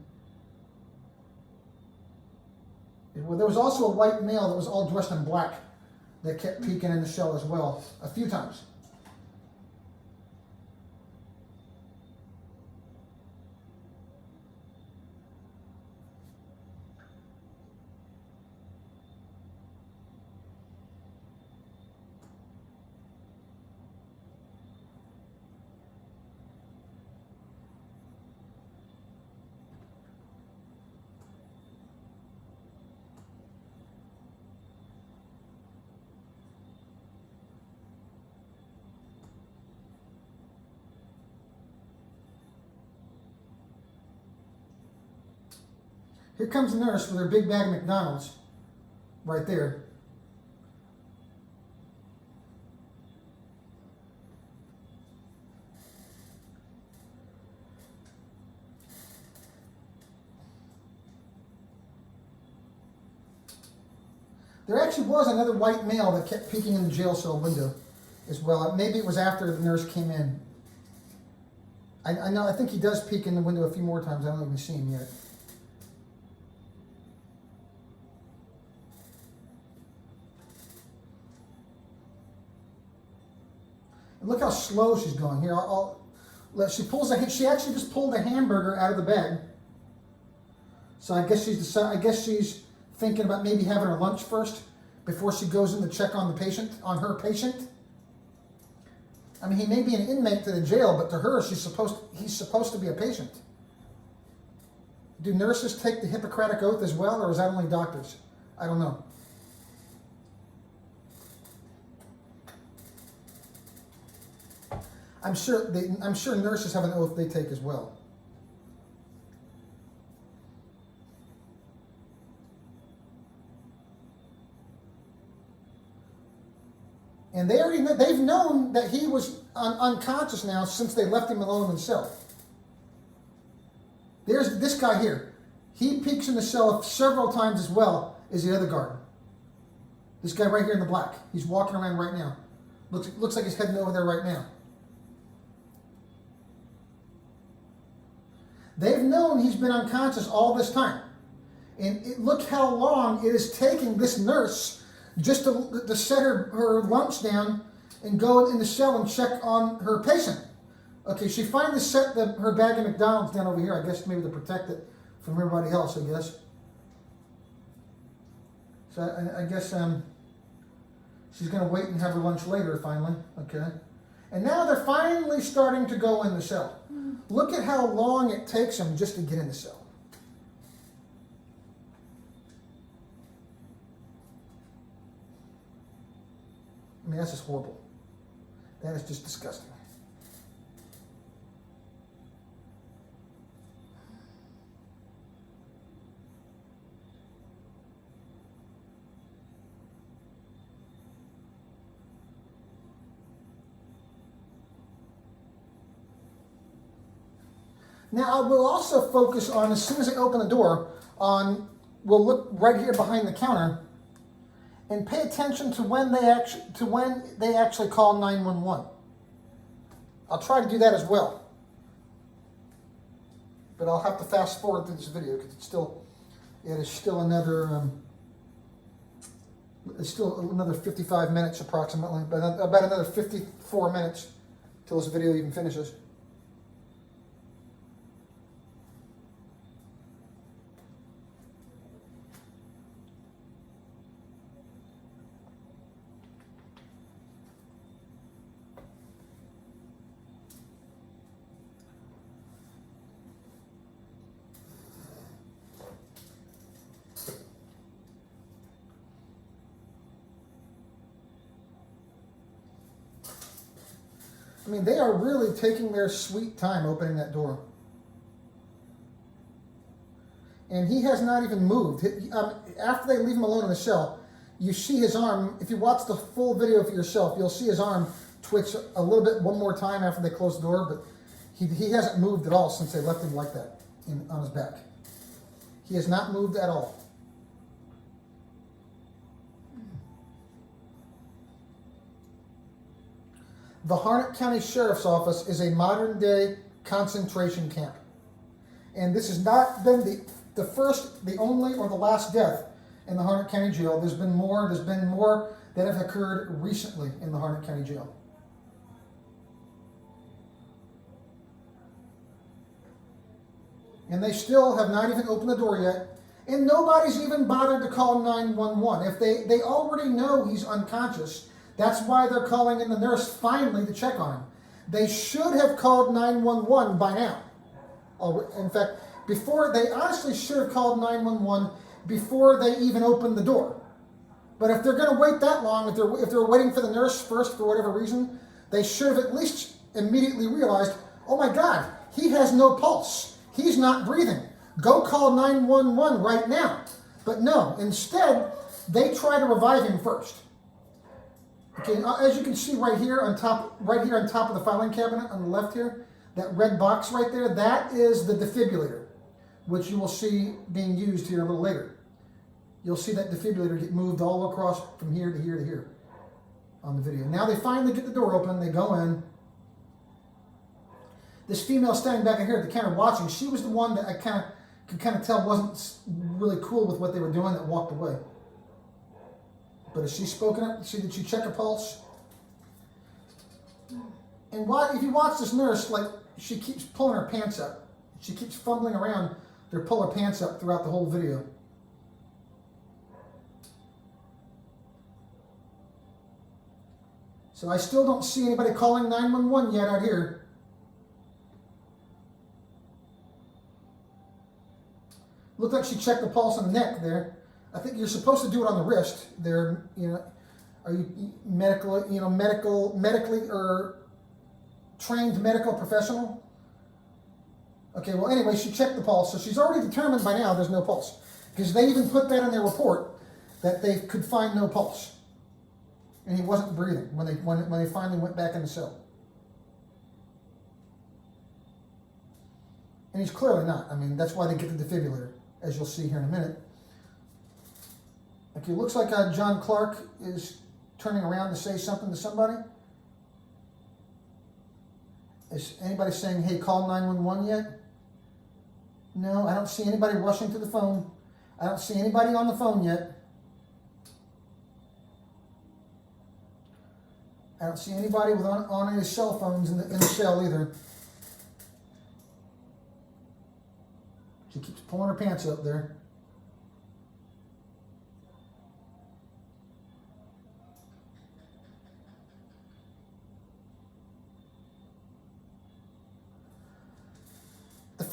Well, there was also a white male that was all dressed in black that kept peeking in the cell as well, a few times. Here comes the nurse with her big bag of McDonald's right there. There actually was another white male that kept peeking in the jail cell window as well. Maybe it was after the nurse came in. I think he does peek in the window a few more times. I don't even see him yet. And look how slow she's going. Here, she actually just pulled a hamburger out of the bag. So I guess she's thinking about maybe having her lunch first before she goes in to check on her patient. I mean, he may be an inmate to the jail, but to her, he's supposed to be a patient. Do nurses take the Hippocratic Oath as well, or is that only doctors? I don't know. I'm sure nurses have an oath they take as well. And they've known that he was unconscious now since they left him alone in the cell. There's this guy here. He peeks in the cell several times as well as the other guard. This guy right here in the black. He's walking around right now. Looks like he's heading over there right now. They've known he's been unconscious all this time. And look how long it is taking this nurse just to set her lunch down and go in the cell and check on her patient. Okay, she finally set her bag of McDonald's down over here, I guess maybe to protect it from everybody else, I guess. So I guess she's going to wait and have her lunch later finally. Okay. And now they're finally starting to go in the cell. Look at how long it takes them just to get in the cell. I mean, that's just horrible. That is just disgusting. Now, we'll also focus on, as soon as I open the door, we'll look right here behind the counter and pay attention to when they actually call 911. I'll try to do that as well. But I'll have to fast forward through this video because it is still another 55 minutes approximately, but about another 54 minutes till this video even finishes. I mean, they are really taking their sweet time opening that door. And he has not even moved. After they leave him alone in the cell, you see his arm. If you watch the full video for yourself, you'll see his arm twitch a little bit one more time after they close the door, but he hasn't moved at all since they left him like that on his back. He has not moved at all. The Harnett County Sheriff's Office is a modern-day concentration camp. And this has not been the first, the only, or the last death in the Harnett County Jail. There's been more that have occurred recently in the Harnett County Jail. And they still have not even opened the door yet. And nobody's even bothered to call 911. If they already know he's unconscious, that's why they're calling in the nurse finally to check on him. They should have called 911 by now. In fact, they honestly should have called 911 before they even opened the door. But if they're going to wait that long, if they're waiting for the nurse first for whatever reason, they should have at least immediately realized, oh my God, he has no pulse. He's not breathing. Go call 911 right now. But no, instead, they try to revive him first. Okay, as you can see right here on top of the filing cabinet on the left here, that red box right there, that is the defibrillator, which you will see being used here a little later. You'll see that defibrillator get moved all across from here to here to here on the video. Now they finally get the door open, they go in. This female standing back in here at the counter watching, she was the one that I could kind of tell wasn't really cool with what they were doing, that walked away. But has she spoken up? See, did she check her pulse? And if you watch this nurse, like, she keeps pulling her pants up. She keeps fumbling around to pull her pants up throughout the whole video. So I still don't see anybody calling 911 yet out here. Looked like she checked the pulse on the neck there. I think you're supposed to do it on the wrist. There, are you medically or trained medical professional? Okay, well anyway, she checked the pulse, so she's already determined by now there's no pulse. Because they even put that in their report that they could find no pulse. And he wasn't breathing when they finally went back in the cell. And he's clearly not. I mean, that's why they get the defibrillator, as you'll see here in a minute. Okay, looks like John Clark is turning around to say something to somebody. Is anybody saying, hey, call 911 yet? No, I don't see anybody rushing to the phone. I don't see anybody on the phone yet. I don't see anybody on any cell phones in the cell either. She keeps pulling her pants up there.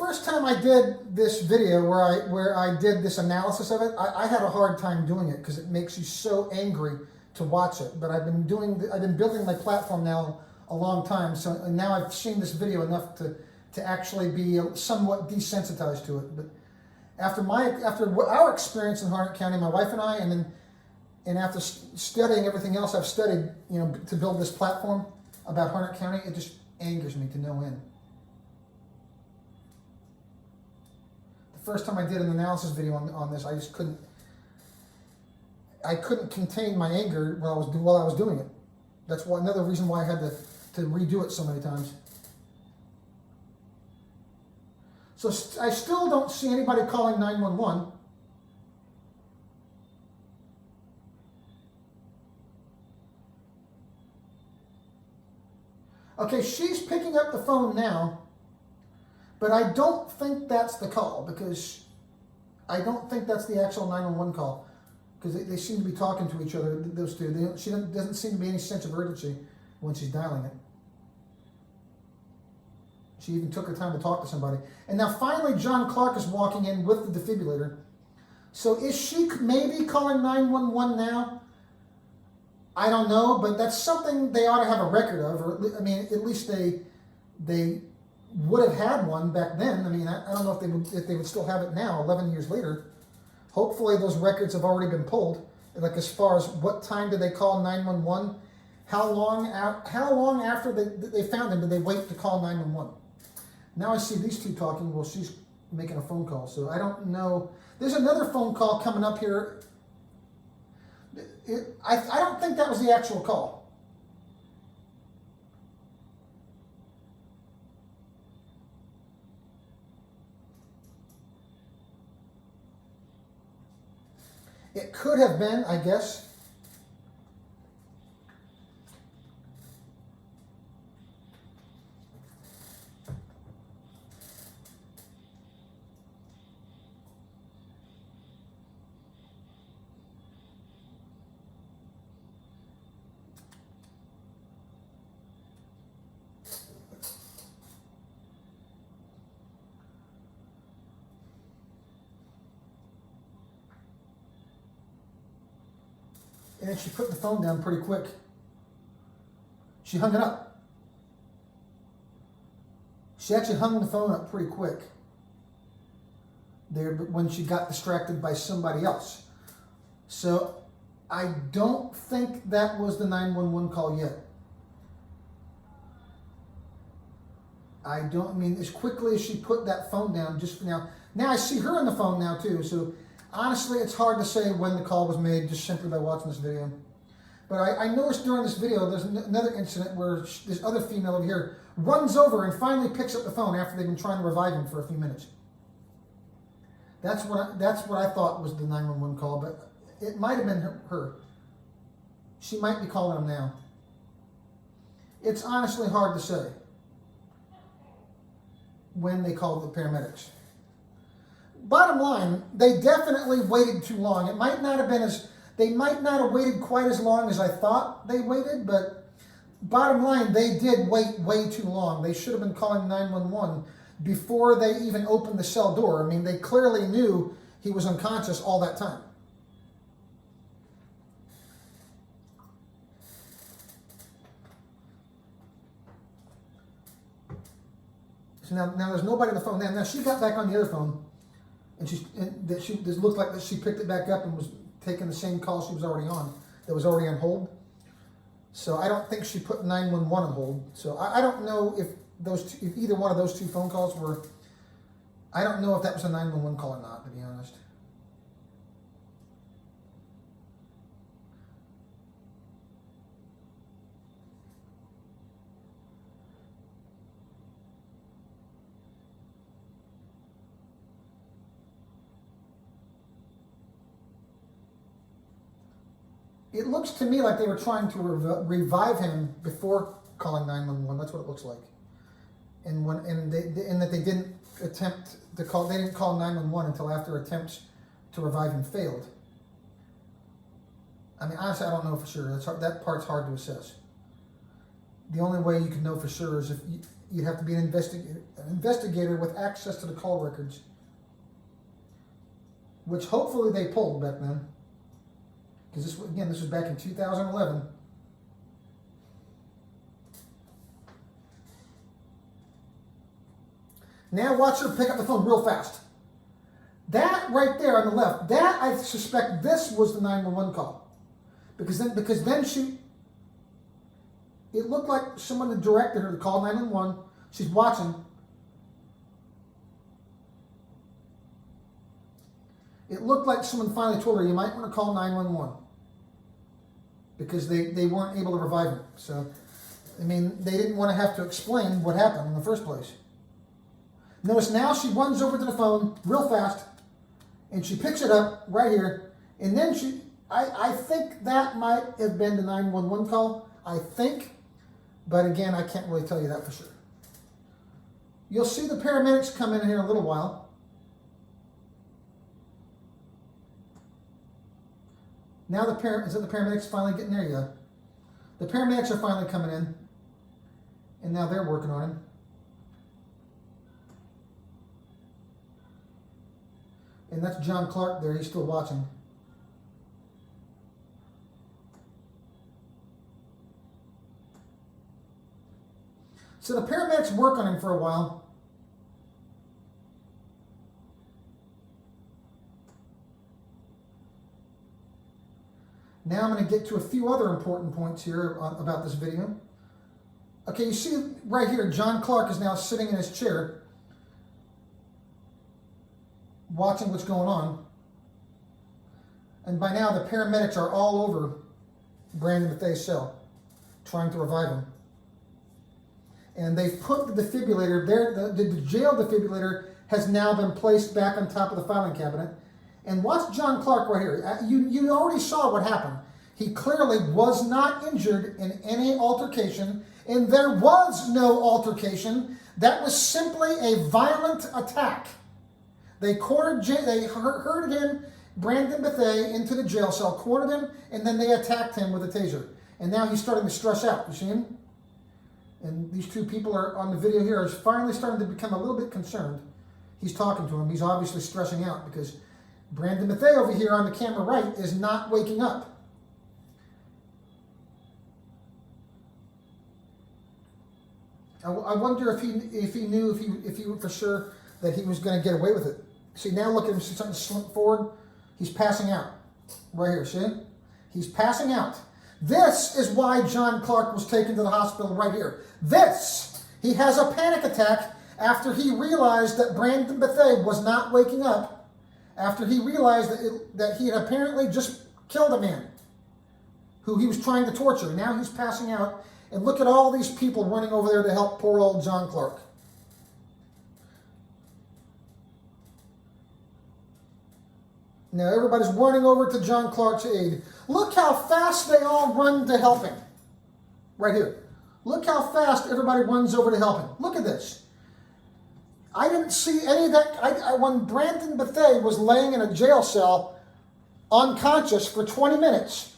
first time I did this video where I did this analysis of it, I had a hard time doing it because it makes you so angry to watch it. But I've been building my platform now a long time, and now I've seen this video enough to actually be somewhat desensitized to it. But after our experience in Harnett County, my wife and I, and after studying everything else I've studied, to build this platform about Harnett County, it just angers me to no end. The first time I did an analysis video on this, I just couldn't contain my anger while I was doing it. That's another reason why I had to redo it so many times. So I still don't see anybody calling 911. Okay, she's picking up the phone now, but I don't think that's the call, because I don't think that's the actual 911 call, because they seem to be talking to each other, those two. She doesn't seem to be any sense of urgency when she's dialing it. She even took her time to talk to somebody. And now finally John Clark is walking in with the defibrillator. So is she maybe calling 911 now? I don't know, but that's something they ought to have a record of, or I mean, at least they would have had one back then. I mean, I don't know if they would still have it now, 11 years later. Hopefully those records have already been pulled. Like, as far as what time did they call 911? How long after they found him did they wait to call 911? Now I see these two talking. Well, she's making a phone call, so I don't know. There's another phone call coming up here. I don't think that was the actual call. It could have been, I guess. And then she put the phone down pretty quick. She hung it up. She actually hung the phone up pretty quick there, but when she got distracted by somebody else. So I don't think that was the 911 call yet. I mean, as quickly as she put that phone down, just now I see her on the phone now too, so honestly, it's hard to say when the call was made just simply by watching this video. But I noticed during this video, there's another incident where this other female over here runs over and finally picks up the phone after they've been trying to revive him for a few minutes. That's what I thought was the 911 call, but it might have been her. She might be calling him now. It's honestly hard to say when they called the paramedics. Bottom line, they definitely waited too long. They might not have waited quite as long as I thought they waited, but bottom line, they did wait way too long. They should have been calling 911 before they even opened the cell door. I mean, they clearly knew he was unconscious all that time. So now there's nobody on the phone. Now she got back on the other phone. And this looked like that she picked it back up and was taking the same call she was already on, that was already on hold. So I don't think she put 911 on hold. So I don't know if either one of those two phone calls were. I don't know if that was a 911 call or not, to be honest. It looks to me like they were trying to revive him before calling 911. That's what it looks like. And that they didn't attempt to call. They didn't call 911 until after attempts to revive him failed. I mean, honestly, I don't know for sure. That part's hard to assess. The only way you can know for sure is you'd have to be an investigator with access to the call records, which hopefully they pulled back then. Because this was back in 2011. Now watch her pick up the phone real fast. That right there on the left, that I suspect this was the 911 call. Because then it looked like someone had directed her to call 911. She's watching. It looked like someone finally told her, you might want to call 911. Because they weren't able to revive him. So, I mean, they didn't want to have to explain what happened in the first place. Notice now she runs over to the phone real fast, and she picks it up right here, and then I think that might have been the 911 call, I think, but again, I can't really tell you that for sure. You'll see the paramedics come in here in a little while. Now the paramedics finally getting there yet? The paramedics are finally coming in, and now they're working on him. And that's John Clark there. He's still watching. So the paramedics work on him for a while. Now I'm going to get to a few other important points here about this video. Okay, you see right here, John Clark is now sitting in his chair, watching what's going on. And by now, the paramedics are all over Brandon Bethea's cell, trying to revive him. And they've put the defibrillator there. The jail defibrillator has now been placed back on top of the filing cabinet. And watch John Clark right here. You already saw what happened. He clearly was not injured in any altercation, and there was no altercation. That was simply a violent attack. They herded him, Brandon Bethea, into the jail cell, cornered him, and then they attacked him with a taser. And now he's starting to stress out. You see him? And these two people are on the video here are finally starting to become a little bit concerned. He's talking to him. He's obviously stressing out because Brandon Bethea over here on the camera right is not waking up. I wonder if he knew if he for sure that he was going to get away with it. See, now look at him starting to slump forward. He's passing out. Right here, see? He's passing out. This is why John Clark was taken to the hospital right here. He has a panic attack after he realized that Brandon Bethea was not waking up, after he realized that he had apparently just killed a man who he was trying to torture. Now he's passing out, and look at all these people running over there to help poor old John Clark. Now everybody's running over to John Clark's aid. Look how fast they all run to help him. Right here. Look how fast everybody runs over to help him. Look at this. I didn't see any of that. When Brandon Bethea was laying in a jail cell, unconscious for 20 minutes,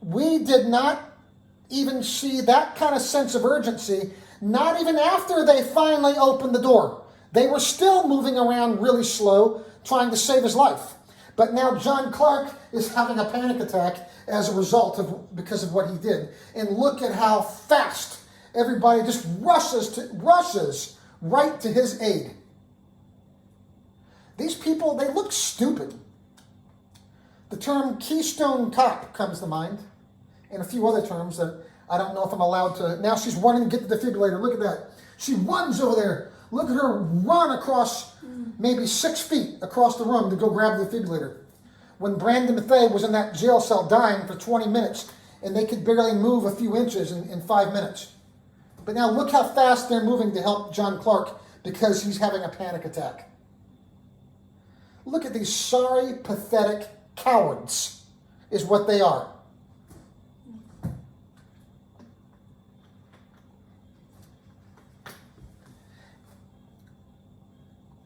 we did not even see that kind of sense of urgency, not even after they finally opened the door. They were still moving around really slow, trying to save his life. But now John Clark is having a panic attack as a result because of what he did. And look at how fast everybody just rushes right to his aid. These people, they look stupid. The term Keystone Cop comes to mind, and a few other terms that I don't know if I'm allowed to. Now she's running to get the defibrillator. Look at that. She runs over there. Look at her run across maybe 6 feet across the room to go grab the defibrillator. When Brandon Bethea was in that jail cell dying for 20 minutes, and they could barely move a few inches in 5 minutes. But now look how fast they're moving to help John Clark because he's having a panic attack. Look at these sorry, pathetic cowards is what they are.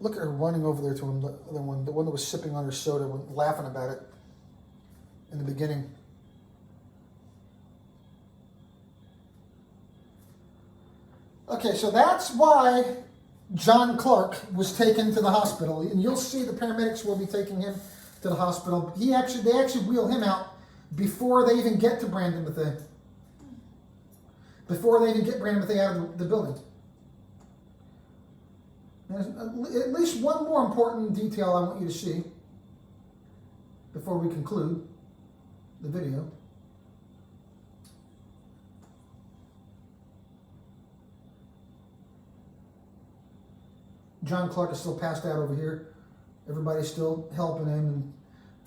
Look at her running over there to him, the other one, the one that was sipping on her soda, laughing about it in the beginning. Okay, so that's why John Clark was taken to the hospital, and you'll see the paramedics will be taking him to the hospital. They actually wheel him out before they even get to Brandon Bethea. Before they even get Brandon Bethea out of the building. There's at least one more important detail I want you to see before we conclude the video. John Clark is still passed out over here. Everybody's still helping him and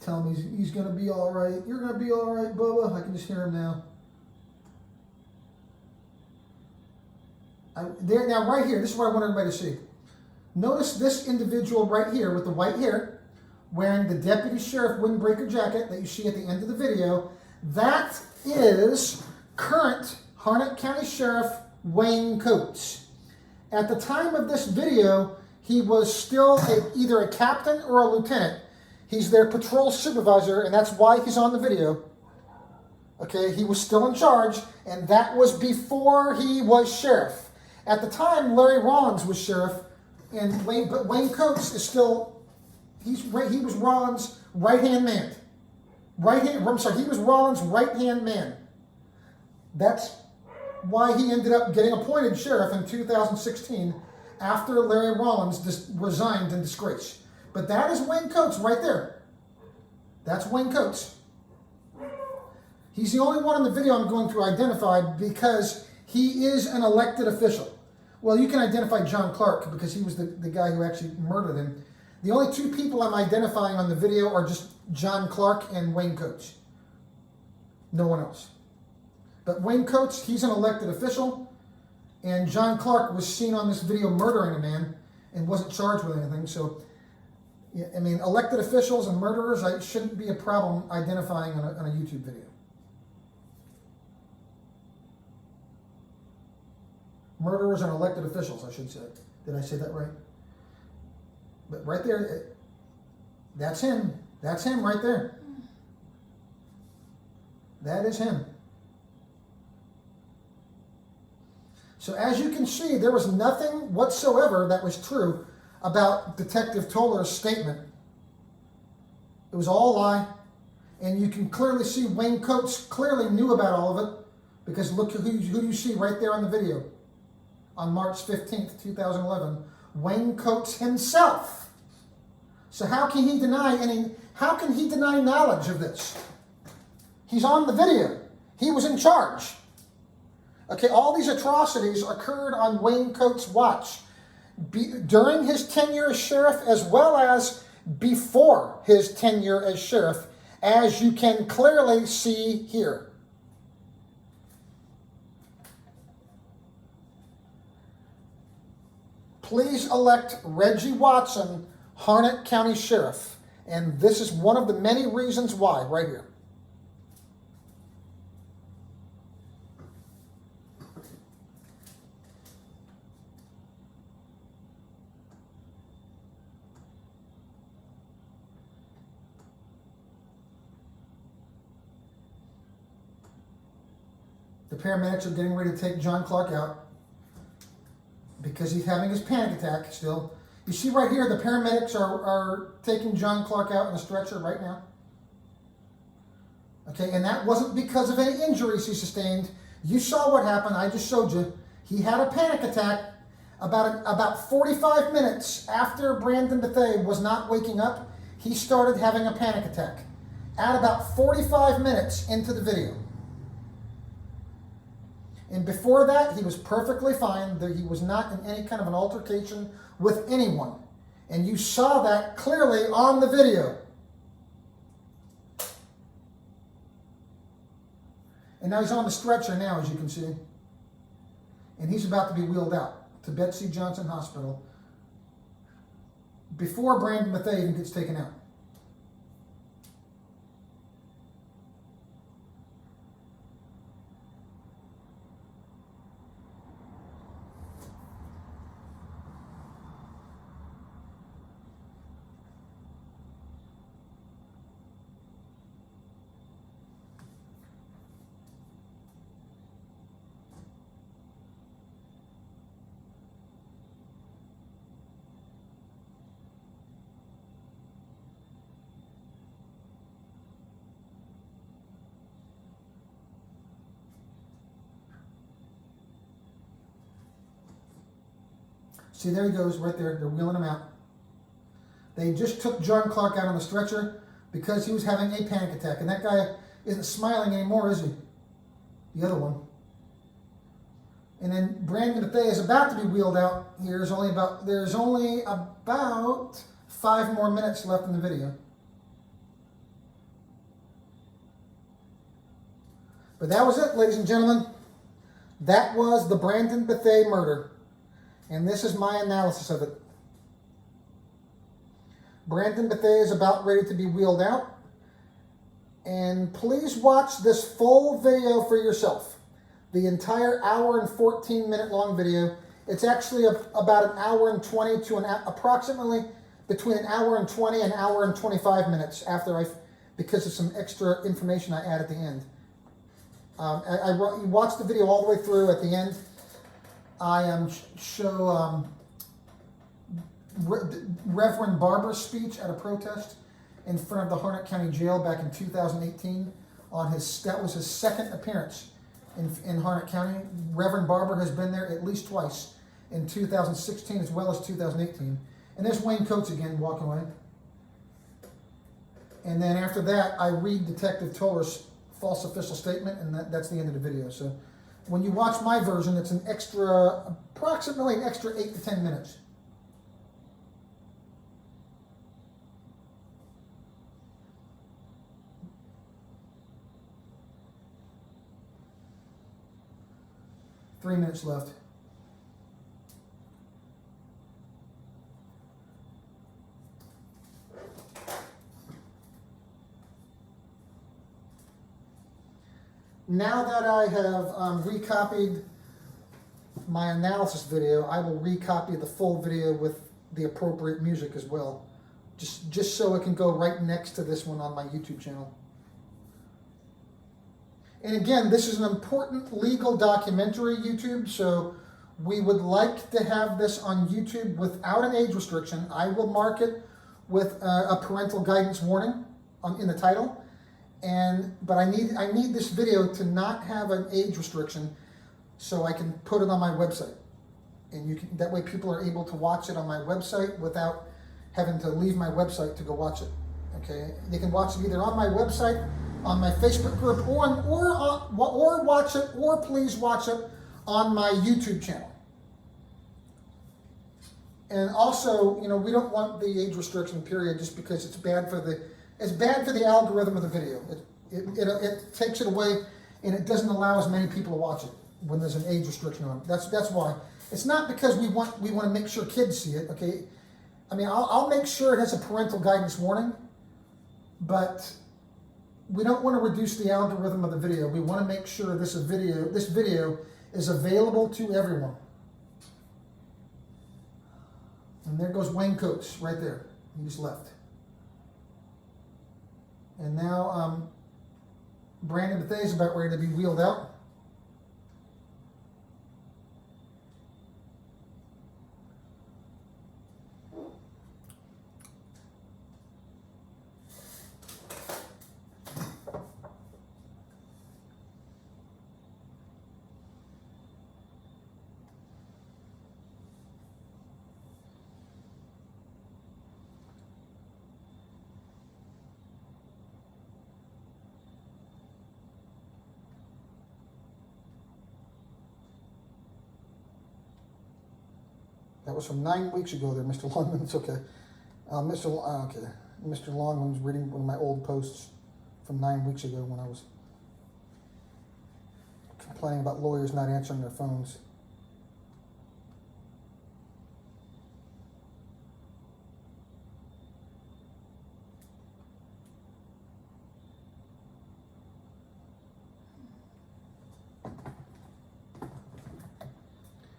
telling him he's going to be all right. You're going to be all right, Bubba. I can just hear him now. Now, right here, this is what I want everybody to see. Notice this individual right here with the white hair, wearing the deputy sheriff windbreaker jacket that you see at the end of the video. That is current Harnett County Sheriff Wayne Coates. At the time of this video, he was still either a captain or a lieutenant. He's their patrol supervisor, and that's why he's on the video. Okay, he was still in charge, and that was before he was sheriff. At the time, Larry Rollins was sheriff, but Wayne Coates is still, he was Rollins' right-hand man. He was Rollins' right-hand man. That's why he ended up getting appointed sheriff in 2016 after Larry Rollins resigned in disgrace. But that is Wayne Coates right there. That's Wayne Coates. He's the only one in the video I'm going to identify because he is an elected official. Well, you can identify John Clark because he was the guy who actually murdered him. The only two people I'm identifying on the video are just John Clark and Wayne Coates. No one else. But Wayne Coates, he's an elected official, and John Clark was seen on this video murdering a man and wasn't charged with anything. So, yeah, I mean, elected officials and murderers, it shouldn't be a problem identifying on a YouTube video. Murderers and elected officials, I should say. Did I say that right? But right there, that's him. That's him right there. That is him. So as you can see, there was nothing whatsoever that was true about Detective Toler's statement. It was all a lie. And you can clearly see Wayne Coates clearly knew about all of it because look who you see right there on the video. On March 15th, 2011, Wayne Coates himself. So how can he deny knowledge of this? He's on the video. He was in charge. Okay, all these atrocities occurred on Wayne Coates' watch during his tenure as sheriff as well as before his tenure as sheriff, as you can clearly see here. Please elect Reggie Watson, Harnett County Sheriff. And this is one of the many reasons why, right here. The paramedics are getting ready to take John Clark out because he's having his panic attack still. You see right here, the paramedics are taking John Clark out in a stretcher right now. Okay, and that wasn't because of any injuries he sustained. You saw what happened. I just showed you. He had a panic attack about 45 minutes after Brandon Bethea was not waking up. He started having a panic attack at about 45 minutes into the video. And before that, he was perfectly fine. He was not in any kind of an altercation with anyone. And you saw that clearly on the video. And now he's on the stretcher now, as you can see. And he's about to be wheeled out to Betsy Johnson Hospital before Brandon Bethea even gets taken out. See, there he goes, right there. They're wheeling him out. They just took John Clark out on the stretcher because he was having a panic attack. And that guy isn't smiling anymore, is he? The other one. And then Brandon Bethea is about to be wheeled out. There's only about 5 more minutes left in the video. But that was it, ladies and gentlemen. That was the Brandon Bethea murder. And this is my analysis of it. Brandon Bethea is about ready to be wheeled out. And please watch this full video for yourself. The entire hour and 14 minute long video. It's actually about an hour and 20 to approximately between an hour and 20 and an hour and 25 minutes because of some extra information I add at the end. You watch the video all the way through. At the end, I show Reverend Barber's speech at a protest in front of the Harnett County Jail back in 2018. That was his second appearance in Harnett County. Reverend Barber has been there at least twice, in 2016 as well as 2018. And there's Wayne Coates again walking away. And then after that, I read Detective Toler's false official statement, and that's the end of the video. So when you watch my version, it's approximately an extra 8 to 10 minutes. Three minutes left. Now that I have recopied my analysis video, I will recopy the full video with the appropriate music as well, just so it can go right next to this one on my YouTube channel. And again, this is an important legal documentary, YouTube, so we would like to have this on YouTube without an age restriction. I will mark it with a parental guidance warning in the title. But I need this video to not have an age restriction so I can put it on my website. And that way people are able to watch it on my website without having to leave my website to go watch it. Okay? They can watch it either on my website, on my Facebook group, or watch it, or please watch it on my YouTube channel. And also, we don't want the age restriction period just because it's bad for the algorithm of the video. It takes it away, and it doesn't allow as many people to watch it when there's an age restriction on it. That's why. It's not because we want to make sure kids see it. Okay, I mean I'll make sure it has a parental guidance warning, but we don't want to reduce the algorithm of the video. We want to make sure this video is available to everyone. And there goes Wayne Coates right there. He just left. And now Brandon Bethea is about ready to be wheeled out. That was from 9 weeks ago there, Mr. Longman. It's okay. Mr. Longman was reading one of my old posts from 9 weeks ago when I was complaining about lawyers not answering their phones.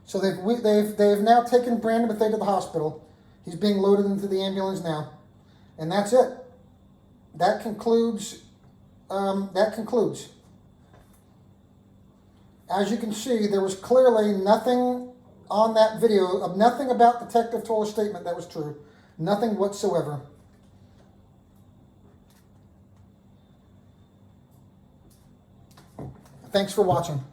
So they've now taken Brandon Bethea to the hospital. He's being loaded into the ambulance now, and that's it. That concludes. As you can see, there was clearly nothing on that video, nothing about Detective Toler's statement that was true. Nothing whatsoever. Thanks for watching.